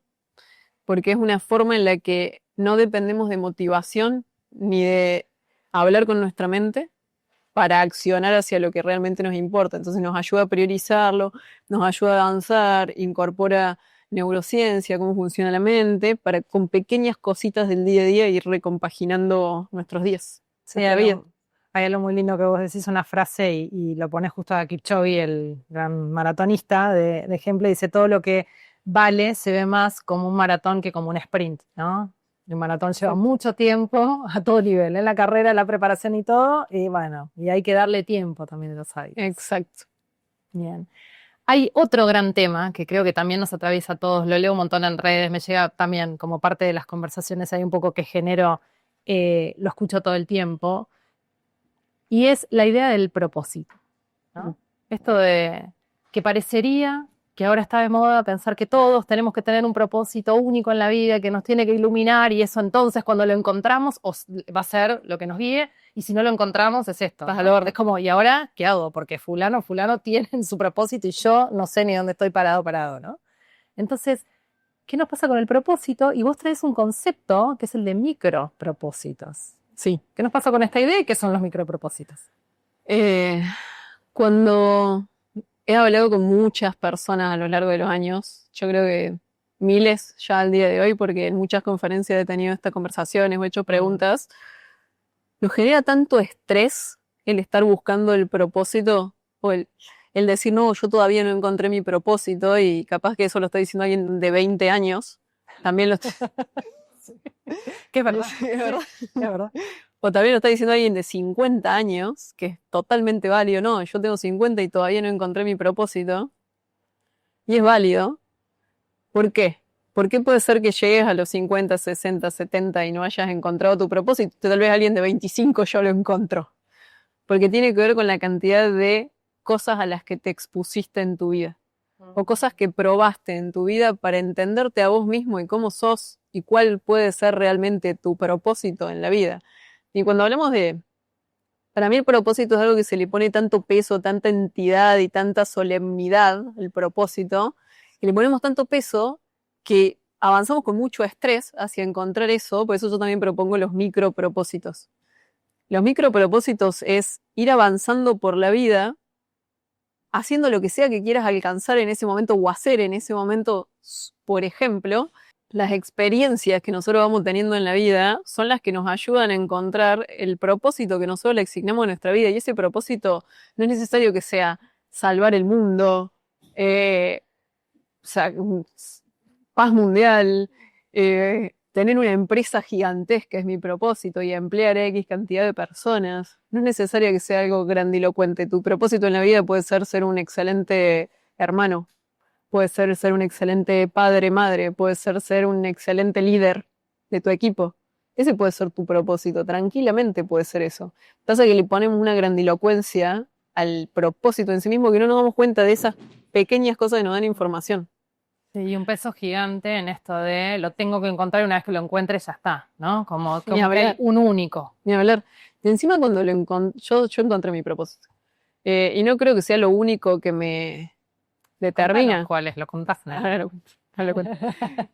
S1: porque es una forma en la que no dependemos de motivación ni de hablar con nuestra mente para accionar hacia lo que realmente nos importa. Entonces nos ayuda a priorizarlo, nos ayuda a avanzar, incorpora neurociencia, cómo funciona la mente, para con pequeñas cositas del día a día ir recompaginando nuestros días.
S3: Sí, hay algo muy lindo que vos decís, una frase y lo pones justo a Kipchoge, el gran maratonista, de ejemplo, dice: todo lo que vale se ve más como un maratón que como un sprint, ¿no? El maratón lleva mucho tiempo a todo nivel, en la carrera, la preparación y todo, y bueno, y hay que darle tiempo también a los hábitos.
S1: Exacto.
S2: Bien. Hay otro gran tema que creo que también nos atraviesa a todos, lo leo un montón en redes, me llega también como parte de las conversaciones, hay un poco que genero, lo escucho todo el tiempo, y es la idea del propósito, ¿no? Esto de que parecería que ahora está de moda pensar que todos tenemos que tener un propósito único en la vida, que nos tiene que iluminar, y eso entonces cuando lo encontramos va a ser lo que nos guíe, y si no lo encontramos es esto, ¿no? Es como, ¿y ahora qué hago? Porque fulano tienen su propósito y yo no sé ni dónde estoy parado, ¿no? Entonces, ¿qué nos pasa con el propósito? Y vos traes un concepto que es el de micropropósitos.
S1: Sí.
S2: ¿Qué nos pasa con esta idea y qué son los micropropósitos?
S1: Cuando he hablado con muchas personas a lo largo de los años, yo creo que miles ya al día de hoy, porque en muchas conferencias he tenido estas conversaciones o he hecho preguntas, nos genera tanto estrés el estar buscando el propósito o el decir, no, yo todavía no encontré mi propósito, y capaz que eso lo está diciendo alguien de 20 años, también lo está...
S2: Que es verdad.
S1: Sí, es verdad.
S2: Es verdad.
S1: O también lo está diciendo alguien de 50 años, que es totalmente válido. No, yo tengo 50 y todavía no encontré mi propósito. Y es válido. ¿Por qué? ¿Por qué puede ser que llegues a los 50, 60, 70 y no hayas encontrado tu propósito? Tal vez alguien de 25 ya lo encontró. Porque tiene que ver con la cantidad de cosas a las que te expusiste en tu vida. O cosas que probaste en tu vida para entenderte a vos mismo y cómo sos y cuál puede ser realmente tu propósito en la vida. Y cuando hablamos para mí el propósito es algo que se le pone tanto peso, tanta entidad y tanta solemnidad, el propósito, que le ponemos tanto peso que avanzamos con mucho estrés hacia encontrar eso. Por eso yo también propongo los micropropósitos. Los micropropósitos es ir avanzando por la vida, haciendo lo que sea que quieras alcanzar en ese momento o hacer en ese momento. Por ejemplo, las experiencias que nosotros vamos teniendo en la vida son las que nos ayudan a encontrar el propósito que nosotros le asignamos a nuestra vida. Y ese propósito no es necesario que sea salvar el mundo, paz mundial, tener una empresa gigantesca es mi propósito y emplear X cantidad de personas. No es necesario que sea algo grandilocuente. Tu propósito en la vida puede ser un excelente hermano, puede ser un excelente padre, madre, puede ser un excelente líder de tu equipo. Ese puede ser tu propósito, tranquilamente puede ser eso. Pasa que le ponemos una grandilocuencia al propósito en sí mismo que no nos damos cuenta de esas pequeñas cosas que nos dan información.
S2: Sí, y un peso gigante en esto de lo tengo que encontrar y una vez que lo encuentre ya está, ¿no? Como que hay un único.
S1: Ni hablar. Y encima cuando lo encontré, yo encontré mi propósito. Y no creo que sea lo único que me determina.
S2: Contanos ¿cuáles? ¿Lo contás?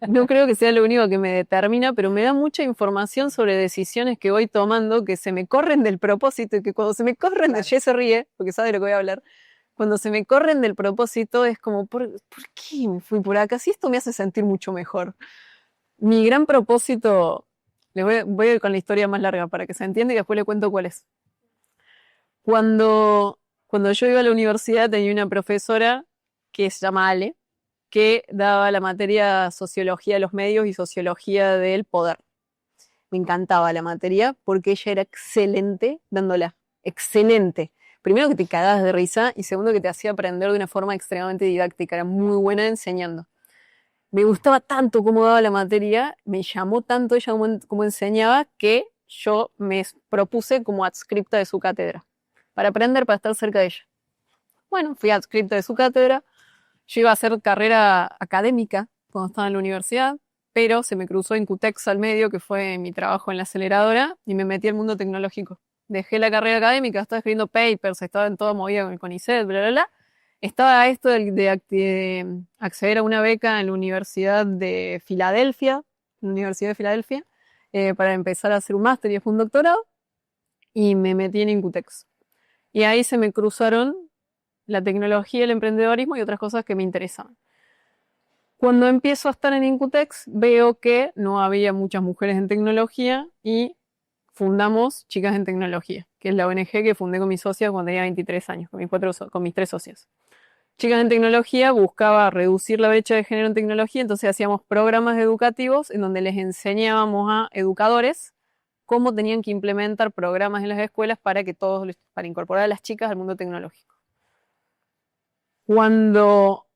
S1: No creo que sea lo único que me determina, pero me da mucha información sobre decisiones que voy tomando que se me corren del propósito y que cuando se me corren, Jay se ríe, porque sabe de lo que voy a hablar. Cuando se me corren del propósito es como, ¿por qué me fui por acá? Si esto me hace sentir mucho mejor. Mi gran propósito, voy a ir con la historia más larga para que se entienda y después le cuento cuál es. Cuando yo iba a la universidad tenía una profesora que se llama Ale, que daba la materia Sociología de los Medios y Sociología del Poder. Me encantaba la materia porque ella era excelente dándola. Excelente. Primero que te cagabas de risa y segundo que te hacía aprender de una forma extremadamente didáctica. Era muy buena enseñando. Me gustaba tanto cómo daba la materia, me llamó tanto ella como enseñaba, que yo me propuse como adscripta de su cátedra. Para aprender, para estar cerca de ella. Bueno, fui adscripta de su cátedra. Yo iba a hacer carrera académica cuando estaba en la universidad, pero se me cruzó Incutex al medio, que fue mi trabajo en la aceleradora, y me metí al mundo tecnológico. dejé la carrera académica, estaba escribiendo papers, estaba en toda movida con el CONICET, bla, bla, bla. Estaba esto de acceder a una beca en la Universidad de Filadelfia, para empezar a hacer un máster y después un doctorado, y me metí en Incutex. Y ahí se me cruzaron la tecnología, el emprendedorismo y otras cosas que me interesaban. Cuando empiezo a estar en Incutex, veo que no había muchas mujeres en tecnología y fundamos Chicas en Tecnología, que es la ONG que fundé con mis socias cuando tenía 23 años, con mis 3 socias. Chicas en Tecnología buscaba reducir la brecha de género en tecnología, entonces hacíamos programas educativos en donde les enseñábamos a educadores cómo tenían que implementar programas en las escuelas para incorporar a las chicas al mundo tecnológico. Cuando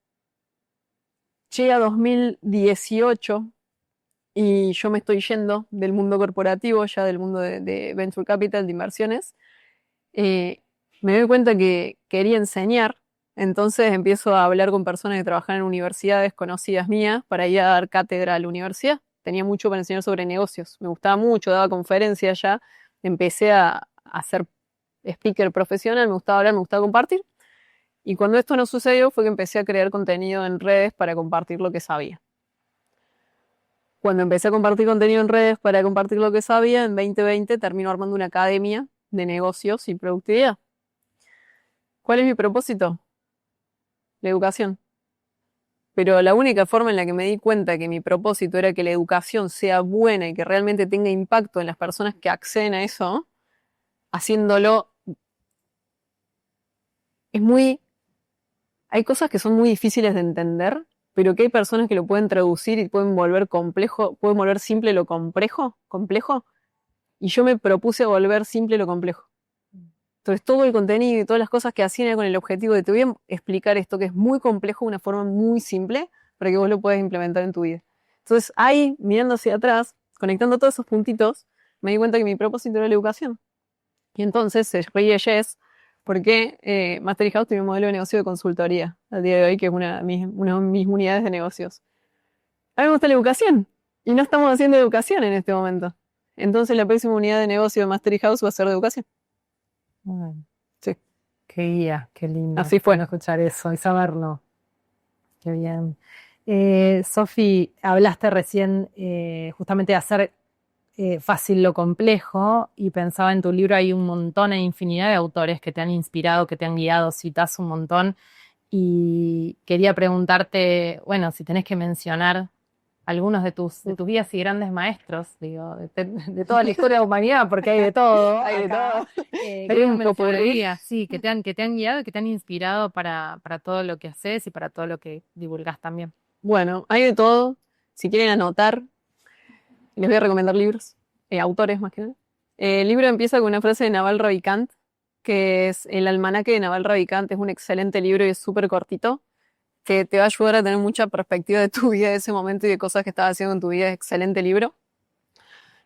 S1: llega 2018 y yo me estoy yendo del mundo corporativo, ya del mundo de Venture Capital, de inversiones, me doy cuenta que quería enseñar, entonces empiezo a hablar con personas que trabajan en universidades conocidas mías para ir a dar cátedra a la universidad. Tenía mucho para enseñar sobre negocios, me gustaba mucho, daba conferencias ya, empecé a ser speaker profesional, me gustaba hablar, me gustaba compartir. Y cuando esto no sucedió fue que empecé a crear contenido en redes para compartir lo que sabía. Cuando empecé a compartir contenido en redes para compartir lo que sabía, en 2020 termino armando una academia de negocios y productividad. ¿Cuál es mi propósito? La educación. Pero la única forma en la que me di cuenta que mi propósito era que la educación sea buena y que realmente tenga impacto en las personas que acceden a eso, haciéndolo, hay cosas que son muy difíciles de entender, pero que hay personas que lo pueden traducir y pueden volver simple lo complejo, y yo me propuse volver simple lo complejo. Entonces todo el contenido y todas las cosas que hacían era con el objetivo de te voy a explicar esto que es muy complejo de una forma muy simple para que vos lo puedas implementar en tu vida. Entonces ahí, mirando hacia atrás, conectando todos esos puntitos, me di cuenta que mi propósito era la educación. Y entonces se ríe Jess porque Mastery House tiene un modelo de negocio de consultoría al día de hoy, que es una de mis unidades de negocios. A mí me gusta la educación y no estamos haciendo educación en este momento. Entonces la próxima unidad de negocio de Mastery House va a ser de educación. Sí.
S3: Qué guía, qué lindo.
S1: Así fue.
S3: Bueno, escuchar eso y saberlo. Qué bien. Sofi, hablaste recién justamente de hacer fácil lo complejo y pensaba en tu libro hay un montón, hay infinidad de autores que te han inspirado, que te han guiado, citas un montón y quería preguntarte, bueno, si tenés que mencionar algunos de tus guías y grandes maestros, digo, de toda la historia de la humanidad, porque hay de todo.
S1: Hay de todo.
S3: ¿Qué mencionarías? Sí, que te han guiado y que te han inspirado para todo lo que haces y para todo lo que divulgás también.
S1: Bueno, hay de todo. Si quieren anotar, les voy a recomendar libros, autores más que nada. El libro empieza con una frase de Naval Ravikant, que es El almanaque de Naval Ravikant. Es un excelente libro y es súper cortito, que te va a ayudar a tener mucha perspectiva de tu vida de ese momento y de cosas que estás haciendo en tu vida. Es excelente libro.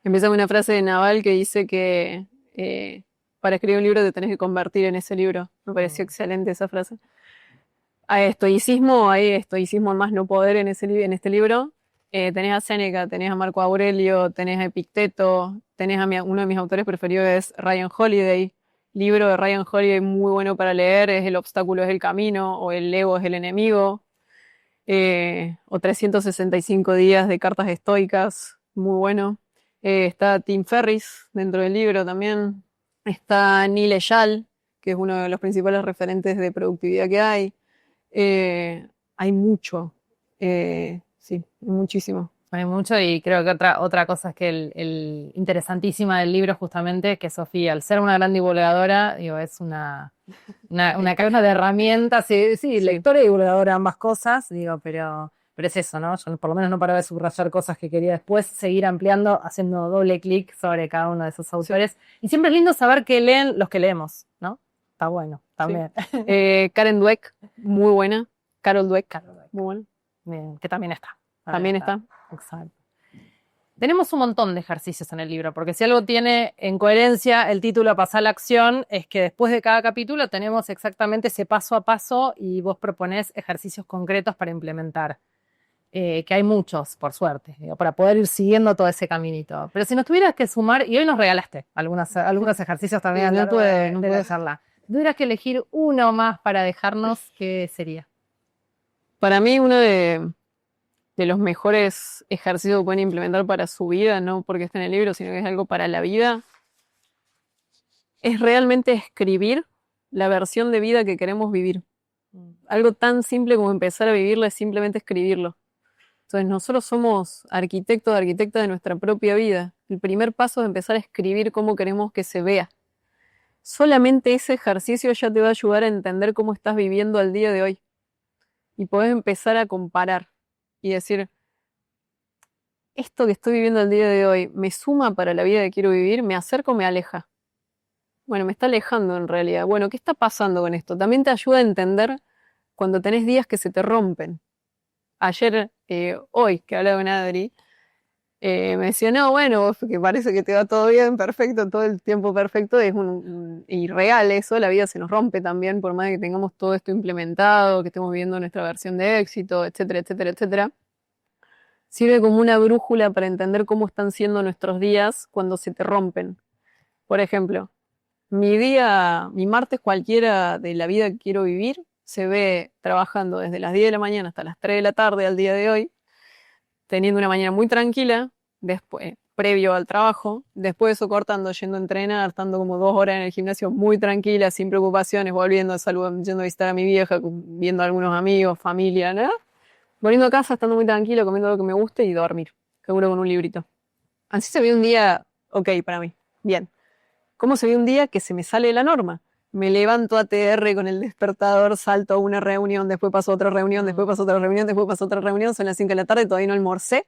S1: Empieza con una frase de Naval que dice que para escribir un libro te tenés que convertir en ese libro. Me pareció excelente esa frase. Hay estoicismo más no poder en este libro. Tenés a Séneca, tenés a Marco Aurelio, tenés a Epicteto, tenés a uno de mis autores preferidos es Ryan Holiday. Libro de Ryan Holiday muy bueno para leer, es El obstáculo es el camino, o El ego es el enemigo, o 365 días de cartas estoicas, muy bueno. Está Tim Ferriss dentro del libro también. Está Neil Eyal, que es uno de los principales referentes de productividad que hay. Hay mucho, sí, muchísimo.
S3: Hay mucho y creo que otra cosa es que el interesantísima del libro justamente que Sofía, al ser una gran divulgadora, digo, es una cadena de herramientas, sí, lectora y divulgadora, ambas cosas, digo, pero es eso, ¿no? Yo por lo menos no paraba de subrayar cosas que quería después seguir ampliando, haciendo doble clic sobre cada uno de esos autores. Sí. Y siempre es lindo saber qué leen los que leemos, ¿no? Está bueno, también.
S1: Sí. Karen Dweck, muy buena. Carol Dweck, muy buena.
S3: Bien, que también está.
S1: También está.
S3: Exacto. Tenemos un montón de ejercicios en el libro, porque si algo tiene en coherencia el título a pasar a la acción, es que después de cada capítulo tenemos exactamente ese paso a paso y vos proponés ejercicios concretos para implementar. que hay muchos, por suerte, digo, para poder ir siguiendo todo ese caminito. Pero si nos tuvieras que sumar, y hoy nos regalaste algunos ejercicios también
S1: Sí,
S3: a lo
S1: no
S3: largo
S1: puede,
S3: de
S1: no
S3: la
S1: puede.
S3: charla. Si tuvieras que elegir uno más para dejarnos, ¿qué sería?
S1: Para mí, uno de los mejores ejercicios que pueden implementar para su vida, no porque esté en el libro, sino que es algo para la vida, es realmente escribir la versión de vida que queremos vivir. Algo tan simple como empezar a vivirla es simplemente escribirlo. Entonces, nosotros somos arquitectos, arquitectas de nuestra propia vida. El primer paso es empezar a escribir cómo queremos que se vea. Solamente ese ejercicio ya te va a ayudar a entender cómo estás viviendo al día de hoy. Y podés empezar a comparar y decir, esto que estoy viviendo al día de hoy, ¿me suma para la vida que quiero vivir? ¿Me acerca o me aleja? Bueno, me está alejando en realidad. Bueno, ¿qué está pasando con esto? También te ayuda a entender cuando tenés días que se te rompen. Ayer, hoy, que hablaba con Adri, me decía, no, bueno, vos que parece que te va todo bien, perfecto, todo el tiempo perfecto, es un irreal eso, la vida se nos rompe también, por más de que tengamos todo esto implementado, que estemos viendo nuestra versión de éxito, etcétera, etcétera, etcétera. Sirve como una brújula para entender cómo están siendo nuestros días cuando se te rompen. Por ejemplo, mi martes cualquiera de la vida que quiero vivir, se ve trabajando desde las 10 de la mañana hasta las 3 de la tarde al día de hoy, teniendo una mañana muy tranquila, después, previo al trabajo, después de eso cortando, yendo a entrenar, estando como 2 horas en el gimnasio muy tranquila, sin preocupaciones, volviendo, yendo a visitar a mi vieja, viendo a algunos amigos, familia, ¿no? Volviendo a casa, estando muy tranquilo, comiendo lo que me guste y dormir, seguro con un librito. Así se ve un día ok para mí, bien. ¿Cómo se ve un día que se me sale de la norma? Me levanto a TR con el despertador, salto a una reunión, después paso a otra reunión, después paso a otra reunión, después paso a otra reunión, son las 5 de la tarde, todavía no almorcé.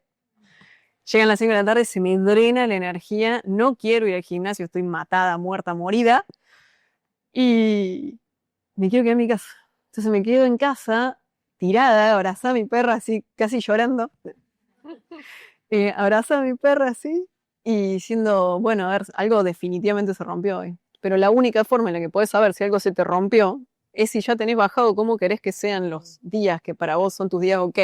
S1: Llegan las 5 de la tarde, se me drena la energía, no quiero ir al gimnasio, estoy matada, muerta, morida, y me quiero quedar en mi casa. Entonces me quedo en casa, tirada, abrazada a mi perra así, casi llorando. Abrazada a mi perra así, y diciendo, bueno, a ver, algo definitivamente se rompió hoy. Pero la única forma en la que podés saber si algo se te rompió es si ya tenés bajado cómo querés que sean los días que para vos son tus días ok,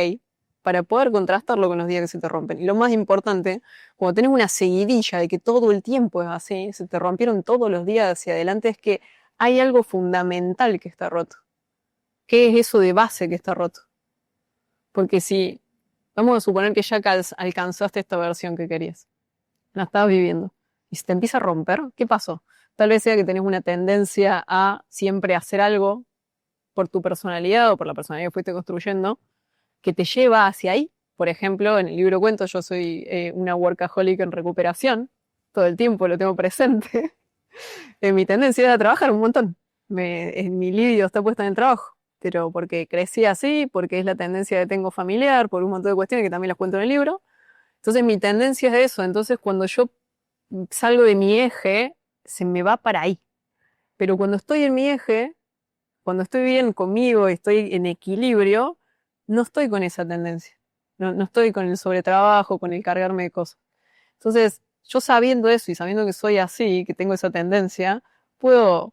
S1: para poder contrastarlo con los días que se te rompen. Y lo más importante, cuando tenés una seguidilla de que todo el tiempo es así, se te rompieron todos los días hacia adelante, es que hay algo fundamental que está roto. ¿Qué es eso de base que está roto? Porque si, vamos a suponer que ya alcanzaste esta versión que querías, la estabas viviendo, y se te empieza a romper, ¿qué pasó? Tal vez sea que tenés una tendencia a siempre hacer algo por tu personalidad o por la personalidad que fuiste construyendo, que te lleva hacia ahí. Por ejemplo, en el libro cuento, yo soy una workaholic en recuperación, todo el tiempo lo tengo presente. Mi tendencia era a trabajar un montón. Mi libido está puesta en el trabajo, pero porque crecí así, porque es la tendencia que tengo familiar, por un montón de cuestiones que también las cuento en el libro. Entonces mi tendencia es eso. Entonces cuando yo salgo de mi eje, se me va para ahí. Pero cuando estoy en mi eje, cuando estoy bien conmigo y estoy en equilibrio, no estoy con esa tendencia. No estoy con el sobretrabajo, con el cargarme de cosas. Entonces, yo sabiendo eso y sabiendo que soy así, que tengo esa tendencia, puedo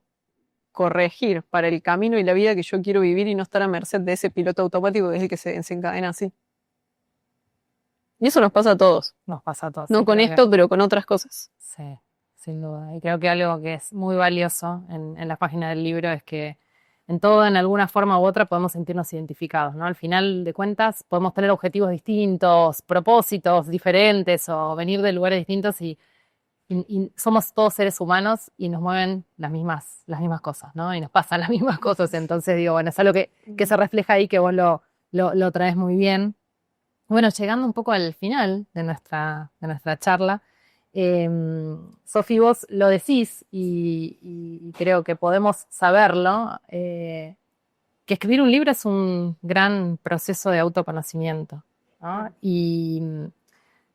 S1: corregir para el camino y la vida que yo quiero vivir y no estar a merced de ese piloto automático que es el que se desencadena así. Y eso nos pasa a todos.
S3: Nos pasa a todos.
S1: No
S3: Sí,
S1: con esto, pero con otras cosas.
S3: Sí, sin duda. Y creo que algo que es muy valioso en la página del libro es que en todo, en alguna forma u otra, podemos sentirnos identificados, ¿no? Al final de cuentas, podemos tener objetivos distintos, propósitos diferentes o venir de lugares distintos y somos todos seres humanos y nos mueven las mismas cosas, ¿no? Y nos pasan las mismas cosas. Entonces digo, bueno, es algo que se refleja ahí, que vos lo traes muy bien. Bueno, llegando un poco al final de nuestra charla, Sofi, vos lo decís y creo que podemos saberlo, que escribir un libro es un gran proceso de autoconocimiento, ¿no? Y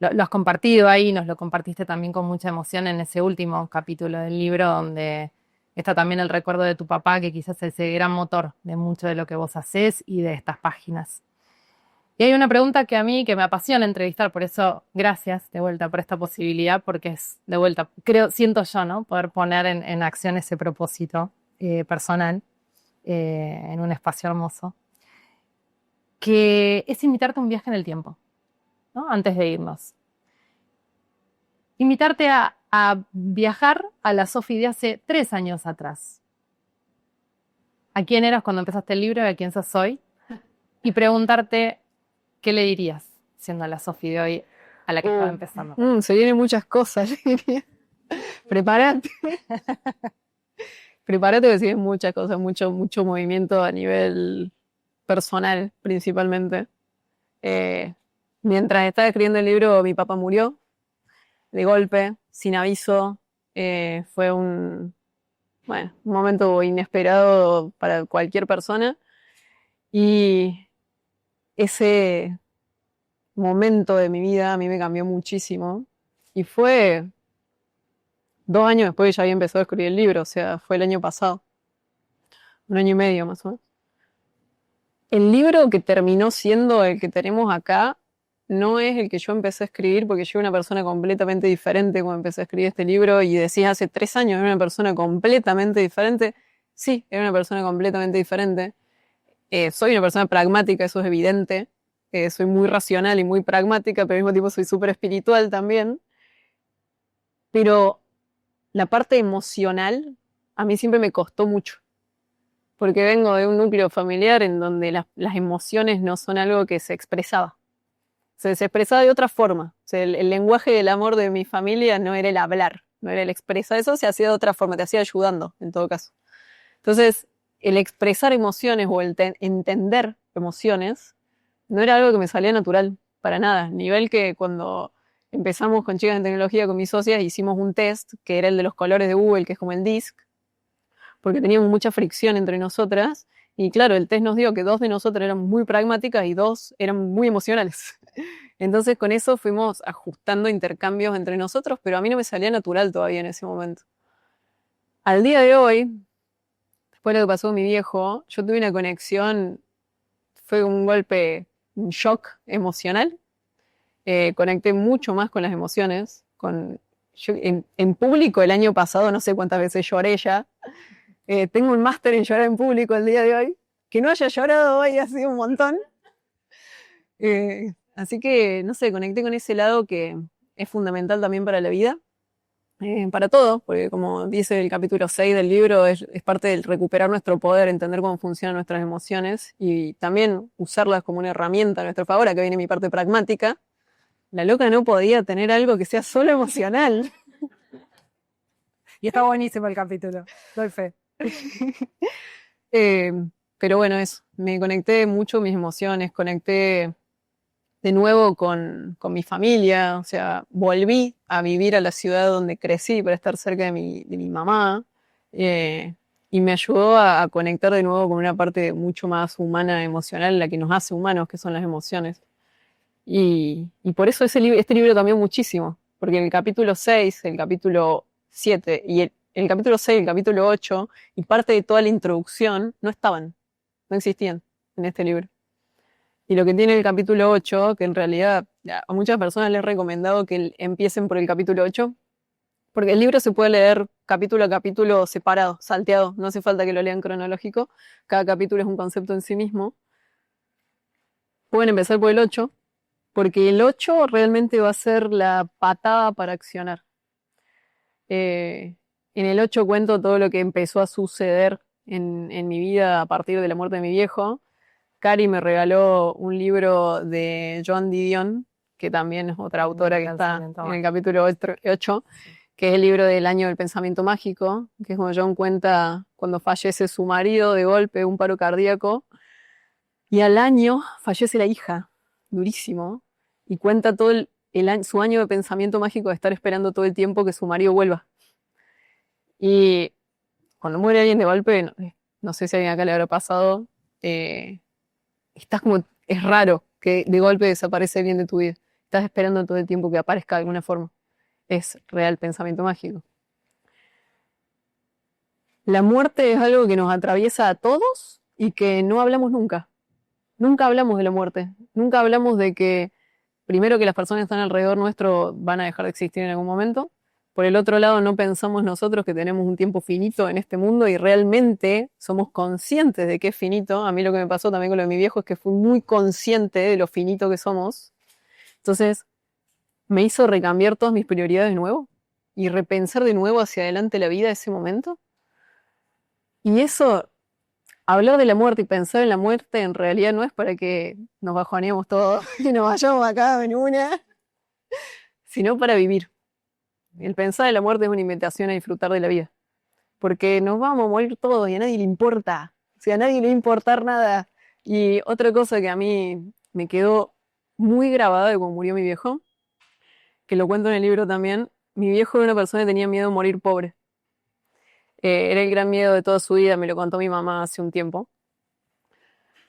S3: lo has compartido ahí, nos lo compartiste también con mucha emoción en ese último capítulo del libro, donde está también el recuerdo de tu papá, que quizás es ese gran motor de mucho de lo que vos hacés y de estas páginas. Y hay una pregunta que a mí, que me apasiona entrevistar, por eso gracias de vuelta por esta posibilidad, porque es de vuelta, siento yo, ¿no? Poder poner en acción ese propósito personal en un espacio hermoso.
S2: que es invitarte a un viaje en el tiempo, ¿no? Antes de irnos. Invitarte a viajar a la Sofi de hace 3 años atrás. ¿A quién eras cuando empezaste el libro y a quién sos hoy? Y preguntarte qué le dirías siendo la Sofi de hoy a la que estaba empezando.
S1: Se vienen muchas cosas, le diría. Prepárate. Prepárate porque se vienen muchas cosas, mucho movimiento a nivel personal, principalmente. Mientras estaba escribiendo el libro, mi papá murió de golpe, sin aviso. Fue un momento inesperado para cualquier persona. Y ese momento de mi vida a mí me cambió muchísimo. Y fue 2 años después que ya había empezado a escribir el libro, o sea, fue el año pasado. 1 año y medio más o menos. El libro que terminó siendo el que tenemos acá no es el que yo empecé a escribir, porque yo era una persona completamente diferente cuando empecé a escribir este libro, y decís hace 3 años era una persona completamente diferente. Sí, era una persona completamente diferente. Soy una persona pragmática, eso es evidente. Soy muy racional y muy pragmática, pero al mismo tiempo soy súper espiritual también. Pero la parte emocional a mí siempre me costó mucho, porque vengo de un núcleo familiar en donde las emociones no son algo que se expresaba. Se expresaba de otra forma. O sea, el lenguaje del amor de mi familia no era el hablar, no era el expresar. Eso se hacía de otra forma, te hacía ayudando, en todo caso. Entonces, el expresar emociones o el entender emociones no era algo que me salía natural, para nada. Nivel que cuando empezamos con Chicas en Tecnología con mis socias, hicimos un test, que era el de los colores de Google, que es como el DISC, porque teníamos mucha fricción entre nosotras. Y claro, el test nos dio que 2 de nosotras eran muy pragmáticas y 2 eran muy emocionales. Entonces con eso fuimos ajustando intercambios entre nosotros, pero a mí no me salía natural todavía en ese momento. Al día de hoy, después de lo que pasó con mi viejo, yo tuve una conexión, fue un golpe, un shock emocional. Conecté mucho más con las emociones. Yo, en público el año pasado, no sé cuántas veces lloré ya. Tengo un máster en llorar en público el día de hoy. Que no haya llorado hoy ha sido un montón. Así que, no sé, conecté con ese lado que es fundamental también para la vida. Para todo, porque como dice el capítulo 6 del libro, es parte del recuperar nuestro poder, entender cómo funcionan nuestras emociones y también usarlas como una herramienta a nuestro favor. Acá viene mi parte pragmática. La loca no podía tener algo que sea solo emocional.
S3: Y está buenísimo el capítulo, doy fe.
S1: Pero bueno, eso, me conecté mucho con mis emociones, conecté de nuevo con mi familia, o sea, volví a vivir a la ciudad donde crecí para estar cerca de mi mamá, y me ayudó a conectar de nuevo con una parte mucho más humana, emocional, la que nos hace humanos, que son las emociones. Y por eso este libro cambió muchísimo, porque el capítulo 6, el capítulo 7 y el capítulo 6, el capítulo 8 y parte de toda la introducción no existían en este libro. Y lo que tiene el capítulo 8, que en realidad a muchas personas les he recomendado que empiecen por el capítulo 8, porque el libro se puede leer capítulo a capítulo separado, salteado, no hace falta que lo lean cronológico, cada capítulo es un concepto en sí mismo. Pueden empezar por el 8, porque el 8 realmente va a ser la patada para accionar. En el 8 cuento todo lo que empezó a suceder en mi vida a partir de la muerte de mi viejo. Cari me regaló un libro de Joan Didion, que también es otra autora que está en el capítulo 8, que es el libro del año del pensamiento mágico, que es como Joan cuenta cuando fallece su marido de golpe, un paro cardíaco, y al año fallece la hija, durísimo, y cuenta todo su año de pensamiento mágico de estar esperando todo el tiempo que su marido vuelva. Y cuando muere alguien de golpe, no sé si a alguien acá le habrá pasado, estás como, es raro que de golpe desaparece alguien de tu vida. Estás esperando todo el tiempo que aparezca de alguna forma. Es real pensamiento mágico. La muerte es algo que nos atraviesa a todos y que no hablamos nunca. Nunca hablamos de la muerte. Nunca hablamos de que, primero, que las personas que están alrededor nuestro van a dejar de existir en algún momento. por el otro lado no pensamos nosotros que tenemos un tiempo finito en este mundo y realmente somos conscientes de que es finito. A mí lo que me pasó también con lo de mi viejo es que fui muy consciente de lo finito que somos. Entonces me hizo recambiar todas mis prioridades de nuevo y repensar de nuevo hacia adelante la vida de ese momento. Y eso, hablar de la muerte y pensar en la muerte en realidad no es para que nos bajoneemos todos y nos vayamos acá en una, sino para vivir. El pensar en la muerte es una invitación a disfrutar de la vida, porque nos vamos a morir todos y a nadie le importa, o sea, a nadie le va a importar nada. Y otra cosa que a mí me quedó muy grabada de cuando murió mi viejo, que lo cuento en el libro también, mi viejo era una persona que tenía miedo a morir pobre. Era el gran miedo de toda su vida, me lo contó mi mamá hace un tiempo.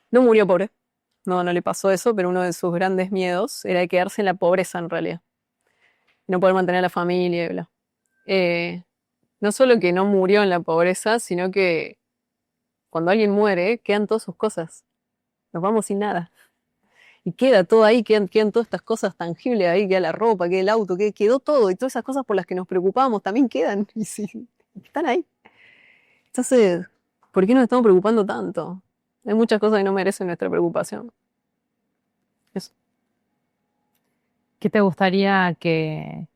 S1: No murió pobre, no le pasó eso, pero uno de sus grandes miedos era quedarse en la pobreza en realidad. No poder mantener a la familia y bla. No solo que no murió en la pobreza, sino que cuando alguien muere, quedan todas sus cosas. Nos vamos sin nada. Y queda todo ahí, quedan todas estas cosas tangibles ahí, queda la ropa, queda el auto, quedó todo. Y todas esas cosas por las que nos preocupábamos también quedan. Y sí, están ahí. Entonces, ¿por qué nos estamos preocupando tanto? Hay muchas cosas que no merecen nuestra preocupación. Eso.
S3: ¿Qué te gustaría que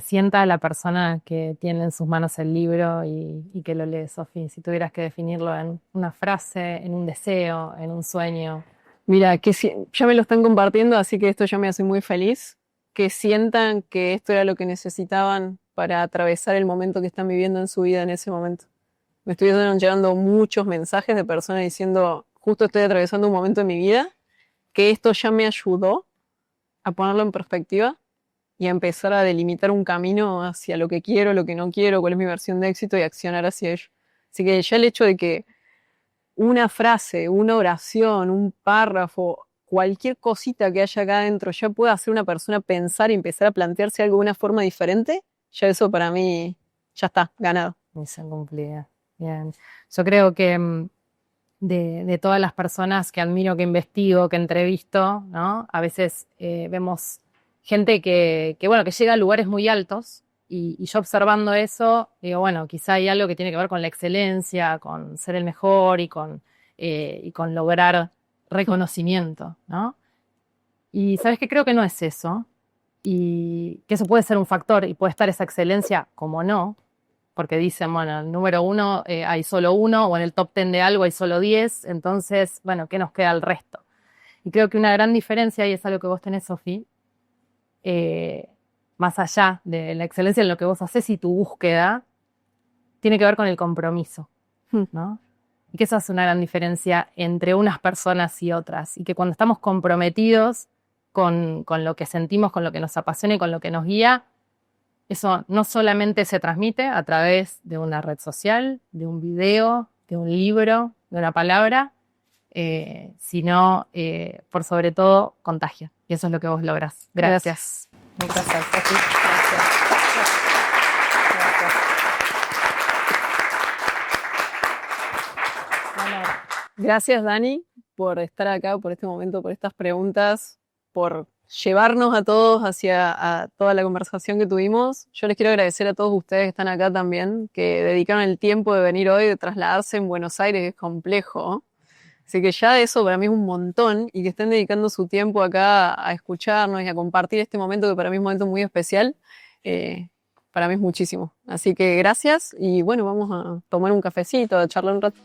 S3: sienta la persona que tiene en sus manos el libro y que lo lee, Sofi? Si tuvieras que definirlo en una frase, en un deseo, en un sueño.
S1: Mira, ya me lo están compartiendo, así que esto ya me hace muy feliz. Que sientan que esto era lo que necesitaban para atravesar el momento que están viviendo en su vida en ese momento. Me estuvieron llegando muchos mensajes de personas diciendo, justo estoy atravesando un momento de mi vida, que esto ya me ayudó a ponerlo en perspectiva y a empezar a delimitar un camino hacia lo que quiero, lo que no quiero, cuál es mi versión de éxito y accionar hacia ello. Así que ya el hecho de que una frase, una oración, un párrafo, cualquier cosita que haya acá adentro ya pueda hacer una persona pensar y empezar a plantearse algo de una forma diferente, ya eso para mí ya está, ganado.
S3: Misión cumplida. Bien. Yo creo que de todas las personas que admiro, que investigo, que entrevisto, ¿no? A veces vemos gente que llega a lugares muy altos y yo observando eso, digo, bueno, quizá hay algo que tiene que ver con la excelencia, con ser el mejor y con lograr reconocimiento, ¿no? Y ¿sabes qué? Creo que no es eso y que eso puede ser un factor y puede estar esa excelencia como no, porque dicen, bueno, el número 1 hay solo uno, o en el top 10 de algo hay solo 10, entonces, bueno, ¿qué nos queda el resto? Y creo que una gran diferencia, y es algo que vos tenés, Sofi, más allá de la excelencia en lo que vos haces y tu búsqueda, tiene que ver con el compromiso, ¿no? Y que eso hace una gran diferencia entre unas personas y otras, y que cuando estamos comprometidos con lo que sentimos, con lo que nos apasiona y con lo que nos guía, eso no solamente se transmite a través de una red social, de un video, de un libro, de una palabra, sino por sobre todo contagia. Y eso es lo que vos lográs. Gracias. Un placer, Sofi.
S1: Gracias, Dani, por estar acá, por este momento, por estas preguntas, por llevarnos a todos a toda la conversación que tuvimos. Yo les quiero agradecer a todos ustedes que están acá también, que dedicaron el tiempo de venir hoy, de trasladarse en Buenos Aires, que es complejo. Así que ya eso para mí es un montón, y que estén dedicando su tiempo acá a escucharnos y a compartir este momento, que para mí es un momento muy especial, para mí es muchísimo. Así que gracias, y bueno, vamos a tomar un cafecito, a charlar un rato.